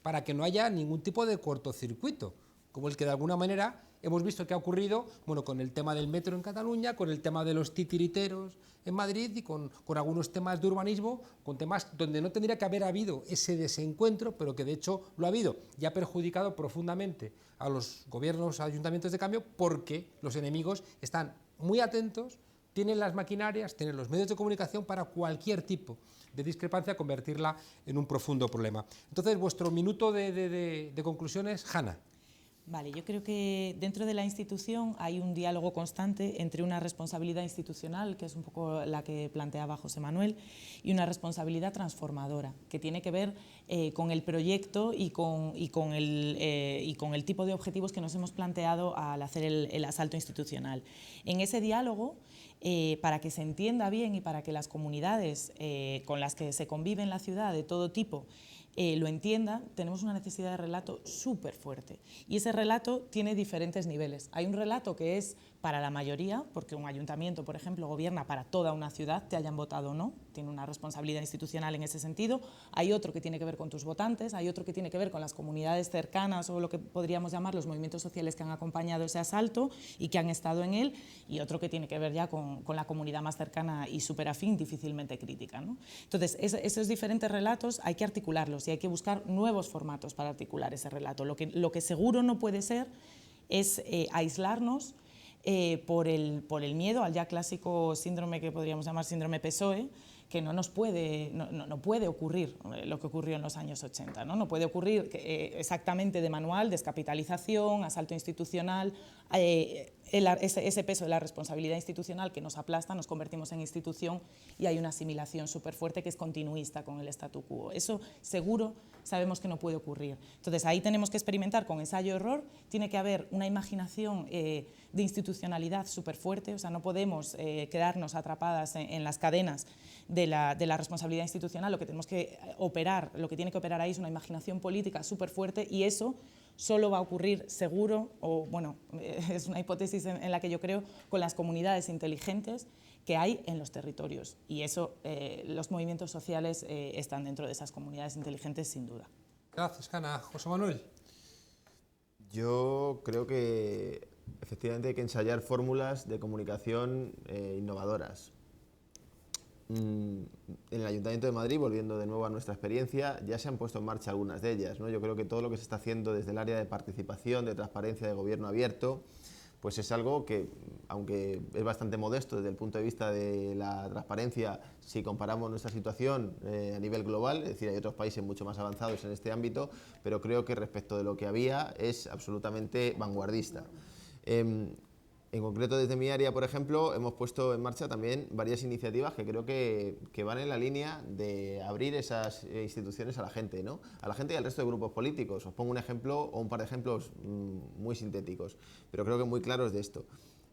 para que no haya ningún tipo de cortocircuito, como el que de alguna manera hemos visto que ha ocurrido con el tema del metro en Cataluña, con el tema de los titiriteros en Madrid y con algunos temas de urbanismo, con temas donde no tendría que haber habido ese desencuentro, pero que de hecho lo ha habido y ha perjudicado profundamente a los gobiernos, ayuntamientos de cambio, porque los enemigos están muy atentos, tienen las maquinarias, tienen los medios de comunicación para cualquier tipo de discrepancia convertirla en un profundo problema. Entonces, vuestro minuto de conclusiones, Hanna. Vale, yo creo que dentro de la institución hay un diálogo constante entre una responsabilidad institucional, que es un poco la que planteaba José Manuel, y una responsabilidad transformadora, que tiene que ver con el proyecto y con el tipo de objetivos que nos hemos planteado al hacer el asalto institucional. En ese diálogo, para que se entienda bien y para que las comunidades con las que se convive en la ciudad de todo tipo lo entienda, tenemos una necesidad de relato súper fuerte. Y ese relato tiene diferentes niveles. Hay un relato que es para la mayoría, porque un ayuntamiento, por ejemplo, gobierna para toda una ciudad, te hayan votado o no, tiene una responsabilidad institucional en ese sentido. Hay otro que tiene que ver con tus votantes, hay otro que tiene que ver con las comunidades cercanas o lo que podríamos llamar los movimientos sociales que han acompañado ese asalto y que han estado en él, y otro que tiene que ver ya con la comunidad más cercana y súper afín, difícilmente crítica, ¿no? Entonces, esos diferentes relatos hay que articularlos y hay que buscar nuevos formatos para articular ese relato. Lo que seguro no puede ser es aislarnos por el miedo al ya clásico síndrome que podríamos llamar síndrome PSOE, que no puede ocurrir lo que ocurrió en los años 80, ¿no? No puede ocurrir exactamente de manual, descapitalización, asalto institucional, ese peso de la responsabilidad institucional que nos aplasta, nos convertimos en institución y hay una asimilación súper fuerte que es continuista con el statu quo. Eso seguro sabemos que no puede ocurrir. Entonces ahí tenemos que experimentar con ensayo-error, tiene que haber una imaginación de institucionalidad súper fuerte, o sea, no podemos quedarnos atrapadas en las cadenas de la responsabilidad institucional. Lo que tenemos que operar, lo que tiene que operar ahí es una imaginación política súper fuerte, y eso solo va a ocurrir seguro, o bueno, es una hipótesis en la que yo creo, con las comunidades inteligentes que hay en los territorios, y eso, los movimientos sociales están dentro de esas comunidades inteligentes sin duda. Gracias, Hanna. José Manuel. Yo creo que efectivamente hay que ensayar fórmulas de comunicación innovadoras. En el Ayuntamiento de Madrid, volviendo de nuevo a nuestra experiencia, ya se han puesto en marcha algunas de ellas, ¿no? Yo creo que todo lo que se está haciendo desde el área de participación, de transparencia, de gobierno abierto, pues es algo que, aunque es bastante modesto desde el punto de vista de la transparencia, si comparamos nuestra situación a nivel global, es decir, hay otros países mucho más avanzados en este ámbito, pero creo que respecto de lo que había es absolutamente vanguardista. En concreto, desde mi área, por ejemplo, hemos puesto en marcha también varias iniciativas que creo que van en la línea de abrir esas instituciones a la gente, ¿no? A la gente y al resto de grupos políticos. Os pongo un ejemplo o un par de ejemplos muy sintéticos, pero creo que muy claros de esto.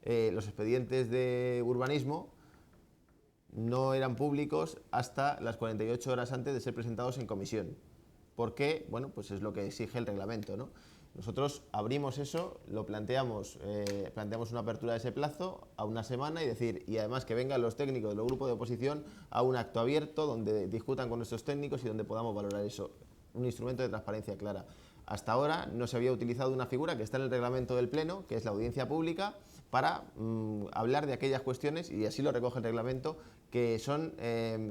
Los expedientes de urbanismo no eran públicos hasta las 48 horas antes de ser presentados en comisión. ¿Por qué? Bueno, pues es lo que exige el reglamento, ¿no? Nosotros abrimos eso, lo planteamos una apertura de ese plazo a una semana y además que vengan los técnicos de los grupos de oposición a un acto abierto donde discutan con nuestros técnicos y donde podamos valorar eso. Un instrumento de transparencia clara. Hasta ahora no se había utilizado una figura que está en el reglamento del Pleno, que es la audiencia pública, para hablar de aquellas cuestiones, y así lo recoge el reglamento, que son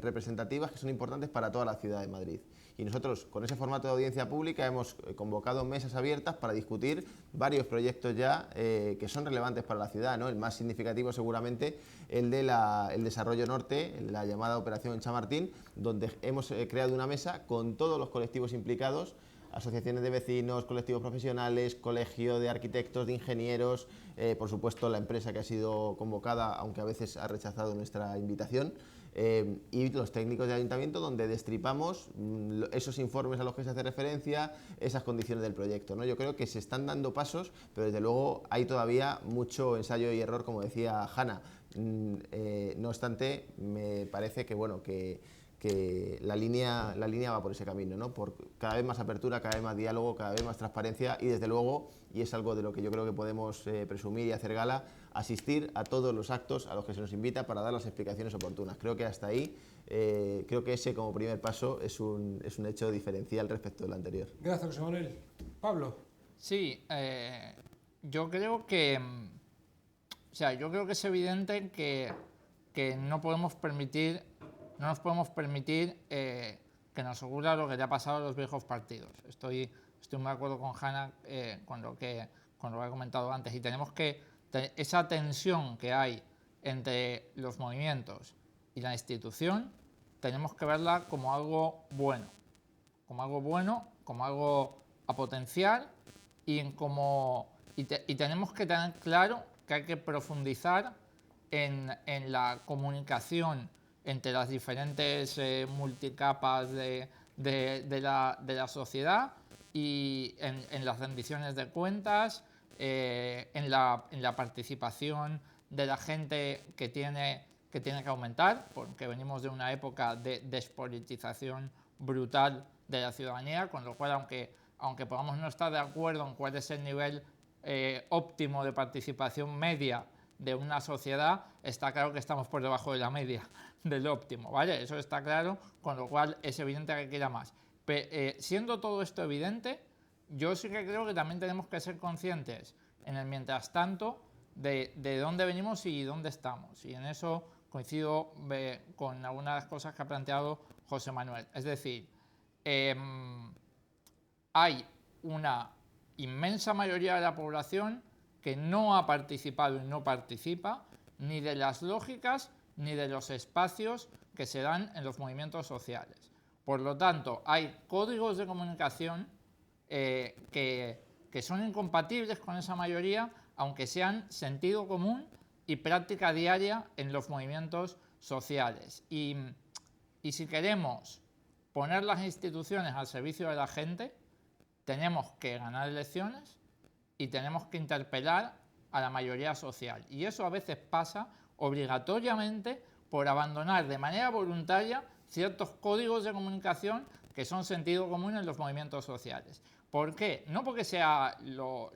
representativas, que son importantes para toda la ciudad de Madrid. Y nosotros, con ese formato de audiencia pública, hemos convocado mesas abiertas para discutir varios proyectos ya que son relevantes para la ciudad, ¿no? El más significativo seguramente el Desarrollo Norte, la llamada Operación Chamartín, donde hemos creado una mesa con todos los colectivos implicados asociaciones de vecinos, colectivos profesionales, colegio de arquitectos, de ingenieros, por supuesto la empresa que ha sido convocada, aunque a veces ha rechazado nuestra invitación, y los técnicos del ayuntamiento, donde destripamos esos informes a los que se hace referencia, esas condiciones del proyecto, ¿no? Yo creo que se están dando pasos, pero desde luego hay todavía mucho ensayo y error, como decía Hanna. No obstante, me parece que, bueno, que la línea va por ese camino, ¿no? Por cada vez más apertura, cada vez más diálogo, cada vez más transparencia y, desde luego, y es algo de lo que yo creo que podemos presumir y hacer gala, asistir a todos los actos a los que se nos invita para dar las explicaciones oportunas. Creo que hasta ahí, creo que ese como primer paso es un hecho diferencial respecto del anterior. Gracias, José Manuel. Pablo. Sí, yo creo que, yo creo que es evidente que no podemos permitir, no nos podemos permitir que nos ocurra lo que le ha pasado a los viejos partidos. Estoy muy de acuerdo con Hanna con lo que he comentado antes, y tenemos que esa tensión que hay entre los movimientos y la institución, tenemos que verla como algo bueno, como algo a potenciar, y tenemos que tener claro que hay que profundizar en la comunicación entre las diferentes multicapas de la sociedad, y en las rendiciones de cuentas, en la participación de la gente que tiene que aumentar, porque venimos de una época de despolitización brutal de la ciudadanía, con lo cual, aunque podamos no estar de acuerdo en cuál es el nivel óptimo de participación media de una sociedad, está claro que estamos por debajo de la media del óptimo, ¿vale? Eso está claro, con lo cual es evidente que queda más. Pero, siendo todo esto evidente, yo sí que creo que también tenemos que ser conscientes en el mientras tanto de dónde venimos y dónde estamos. Y en eso coincido con algunas de las cosas que ha planteado José Manuel. Es decir, hay una inmensa mayoría de la población que no ha participado y no participa ni de las lógicas ni de los espacios que se dan en los movimientos sociales. Por lo tanto, hay códigos de comunicación que son incompatibles con esa mayoría, aunque sean sentido común y práctica diaria en los movimientos sociales. Y si queremos poner las instituciones al servicio de la gente, tenemos que ganar elecciones y tenemos que interpelar a la mayoría social. Y eso a veces pasa obligatoriamente por abandonar de manera voluntaria ciertos códigos de comunicación que son sentido común en los movimientos sociales. ¿Por qué? No porque sea lo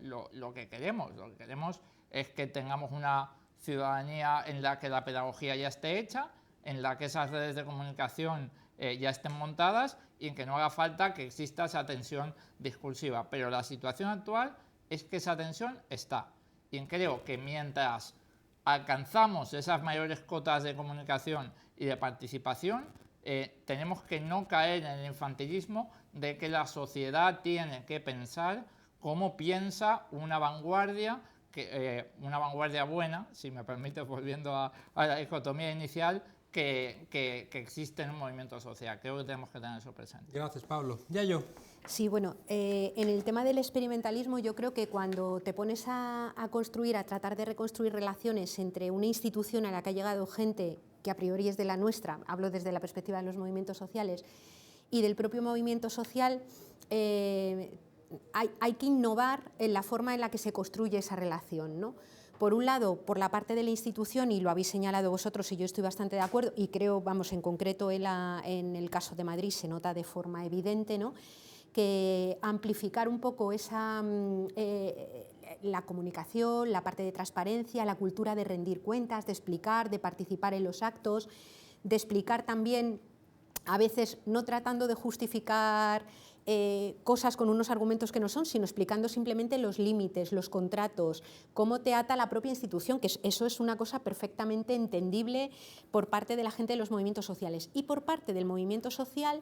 que queremos. Lo que queremos es que tengamos una ciudadanía en la que la pedagogía ya esté hecha, en la que esas redes de comunicación ya estén montadas y en que no haga falta que exista esa tensión discursiva. Pero la situación actual es que esa tensión está. Y creo que mientras alcanzamos esas mayores cotas de comunicación y de participación, tenemos que no caer en el infantilismo de que la sociedad tiene que pensar cómo piensa una vanguardia, una vanguardia buena, si me permite, volviendo a la dicotomía inicial, que existe en un movimiento social. Creo que tenemos que tener eso presente. Gracias, Pablo. Yayo. Sí, bueno, en el tema del experimentalismo, yo creo que cuando te pones a tratar de reconstruir relaciones entre una institución a la que ha llegado gente que a priori es de la nuestra, hablo desde la perspectiva de los movimientos sociales, y del propio movimiento social, hay que innovar en la forma en la que se construye esa relación, ¿no? Por un lado, por la parte de la institución, y lo habéis señalado vosotros, y yo estoy bastante de acuerdo, y creo, vamos, en concreto en el caso de Madrid se nota de forma evidente, ¿no?, que amplificar un poco la comunicación, la parte de transparencia, la cultura de rendir cuentas, de explicar, de participar en los actos, de explicar también, a veces no tratando de justificar cosas con unos argumentos que no son, sino explicando simplemente los límites, los contratos, cómo te ata la propia institución, que eso es una cosa perfectamente entendible por parte de la gente de los movimientos sociales. Y por parte del movimiento social,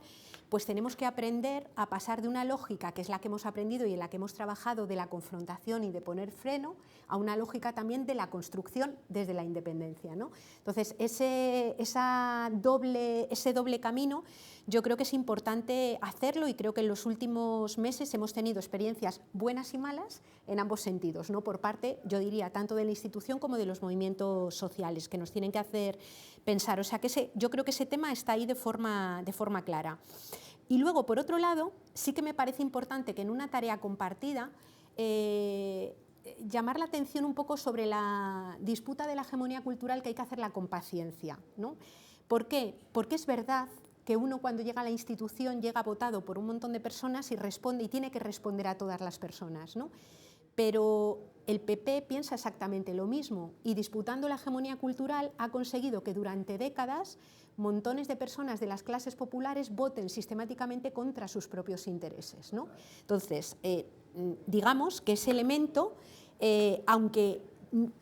pues tenemos que aprender a pasar de una lógica, que es la que hemos aprendido y en la que hemos trabajado, de la confrontación y de poner freno, a una lógica también de la construcción desde la independencia, ¿no? Entonces, ese doble camino, yo creo que es importante hacerlo, y creo que en los últimos meses hemos tenido experiencias buenas y malas en ambos sentidos, ¿no? Por parte, yo diría, tanto de la institución como de los movimientos sociales, que nos tienen que hacer pensar. O sea, que yo creo que ese tema está ahí de forma clara. Y luego, por otro lado, sí que me parece importante que en una tarea compartida llamar la atención un poco sobre la disputa de la hegemonía cultural, que hay que hacerla con paciencia, ¿no? ¿Por qué? Porque es verdad que uno, cuando llega a la institución, llega votado por un montón de personas y responde, y tiene que responder a todas las personas, ¿no? Pero el PP piensa exactamente lo mismo, y disputando la hegemonía cultural ha conseguido que durante décadas montones de personas de las clases populares voten sistemáticamente contra sus propios intereses, ¿no? Entonces, digamos que ese elemento, aunque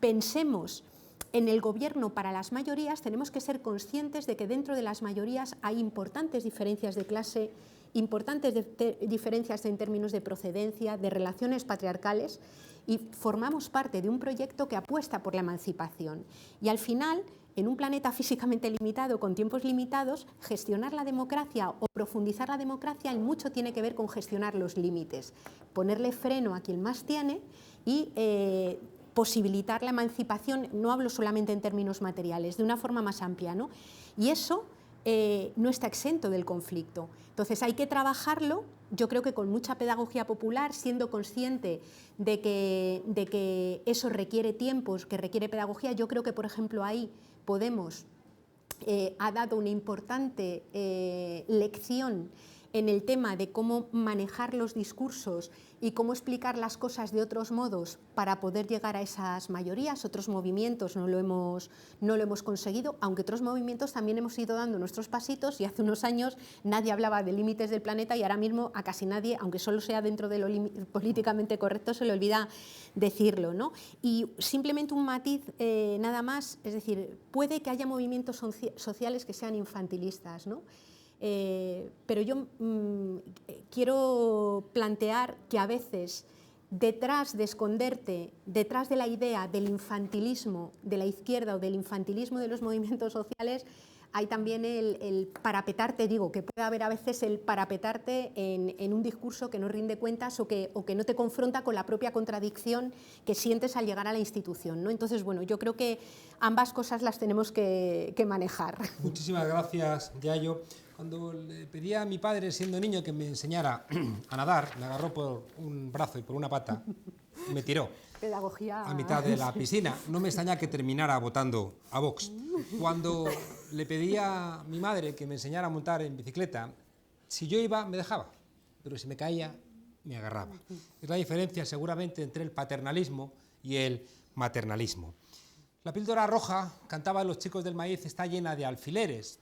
pensemos en el gobierno para las mayorías, tenemos que ser conscientes de que dentro de las mayorías hay importantes diferencias de clase, importantes diferencias en términos de procedencia, de relaciones patriarcales, y formamos parte de un proyecto que apuesta por la emancipación. Y al final, en un planeta físicamente limitado, con tiempos limitados, gestionar la democracia o profundizar la democracia en mucho tiene que ver con gestionar los límites, ponerle freno a quien más tiene y posibilitar la emancipación, no hablo solamente en términos materiales, de una forma más amplia, ¿no? Y eso no está exento del conflicto. Entonces hay que trabajarlo, yo creo que con mucha pedagogía popular, siendo consciente de que eso requiere tiempos, que requiere pedagogía. Yo creo que, por ejemplo, ahí Podemos ha dado una importante lección en el tema de cómo manejar los discursos y cómo explicar las cosas de otros modos para poder llegar a esas mayorías. Otros movimientos no lo hemos conseguido, aunque otros movimientos también hemos ido dando nuestros pasitos, y hace unos años nadie hablaba de límites del planeta, y ahora mismo a casi nadie, aunque solo sea dentro de lo políticamente correcto, se le olvida decirlo, ¿no? Y simplemente un matiz nada más, es decir, puede que haya movimientos sociales que sean infantilistas, ¿no? Pero yo quiero plantear que a veces, detrás de esconderte, detrás de la idea del infantilismo de la izquierda o del infantilismo de los movimientos sociales, hay también el parapetarte, digo, que puede haber a veces el parapetarte en un discurso que no rinde cuentas o que no te confronta con la propia contradicción que sientes al llegar a la institución, ¿no? Entonces, bueno, yo creo que ambas cosas las tenemos que manejar. Muchísimas gracias, Yayo. Cuando le pedí a mi padre, siendo niño, que me enseñara a nadar, me agarró por un brazo y por una pata y me tiró Pedagogía a mitad de la piscina. No me extraña que terminara votando a Vox. Cuando le pedí a mi madre que me enseñara a montar en bicicleta, si yo iba, me dejaba, pero si me caía, me agarraba. Es la diferencia, seguramente, entre el paternalismo y el maternalismo. La píldora roja, cantaban los chicos del maíz, está llena de alfileres,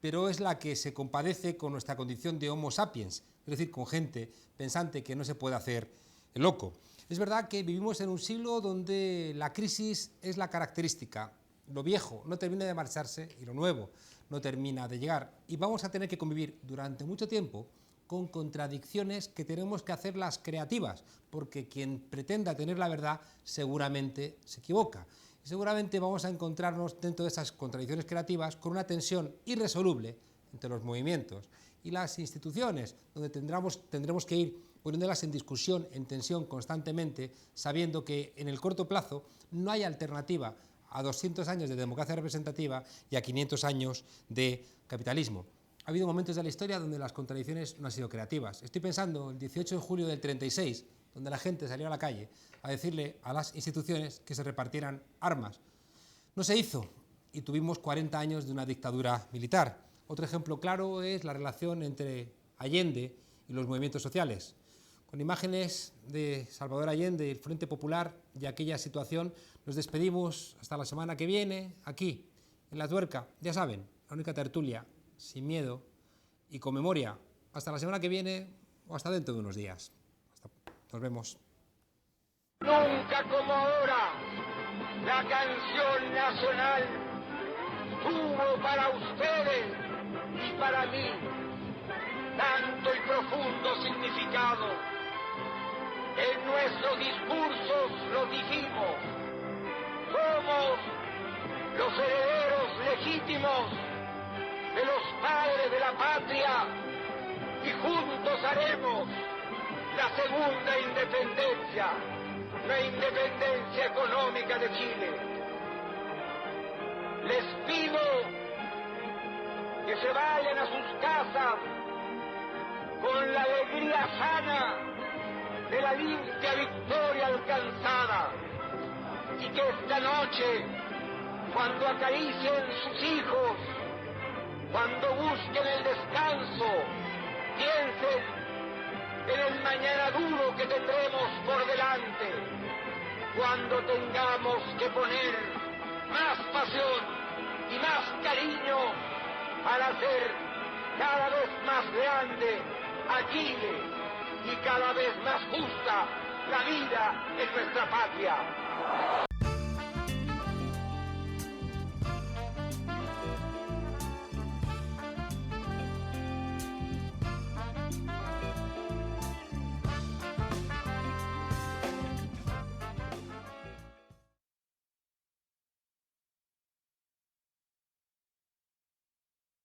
pero es la que se compadece con nuestra condición de homo sapiens, es decir, con gente pensante que no se puede hacer el loco. Es verdad que vivimos en un siglo donde la crisis es la característica. Lo viejo no termina de marcharse y lo nuevo no termina de llegar. Y vamos a tener que convivir durante mucho tiempo con contradicciones que tenemos que hacerlas creativas, porque quien pretenda tener la verdad seguramente se equivoca. Y seguramente vamos a encontrarnos dentro de esas contradicciones creativas con una tensión irresoluble entre los movimientos y las instituciones, donde tendremos que ir poniéndolas en discusión, en tensión constantemente, sabiendo que en el corto plazo no hay alternativa a 200 años de democracia representativa y a 500 años de capitalismo. Ha habido momentos de la historia donde las contradicciones no han sido creativas. Estoy pensando el 18 de julio del 36, donde la gente salió a la calle a decirle a las instituciones que se repartieran armas. No se hizo y tuvimos 40 años de una dictadura militar. Otro ejemplo claro es la relación entre Allende y los movimientos sociales. Con imágenes de Salvador Allende y el Frente Popular y aquella situación, nos despedimos hasta la semana que viene, aquí, en La Tuerca. Ya saben, la única tertulia, sin miedo y con memoria. Hasta la semana que viene o hasta dentro de unos días. Nos vemos. Nunca como ahora, la canción nacional tuvo para ustedes y para mí tanto y profundo significado. En nuestros discursos lo dijimos, somos los herederos legítimos de los padres de la patria y juntos haremos la segunda independencia, la independencia económica de Chile. Les pido que se vayan a sus casas con la alegría sana de la limpia victoria alcanzada, y que esta noche, cuando acaricien sus hijos, cuando busquen el descanso, piensen en el mañana duro que tendremos por delante, cuando tengamos que poner más pasión y más cariño para hacer cada vez más grande a Chile y cada vez más justa la vida en nuestra patria.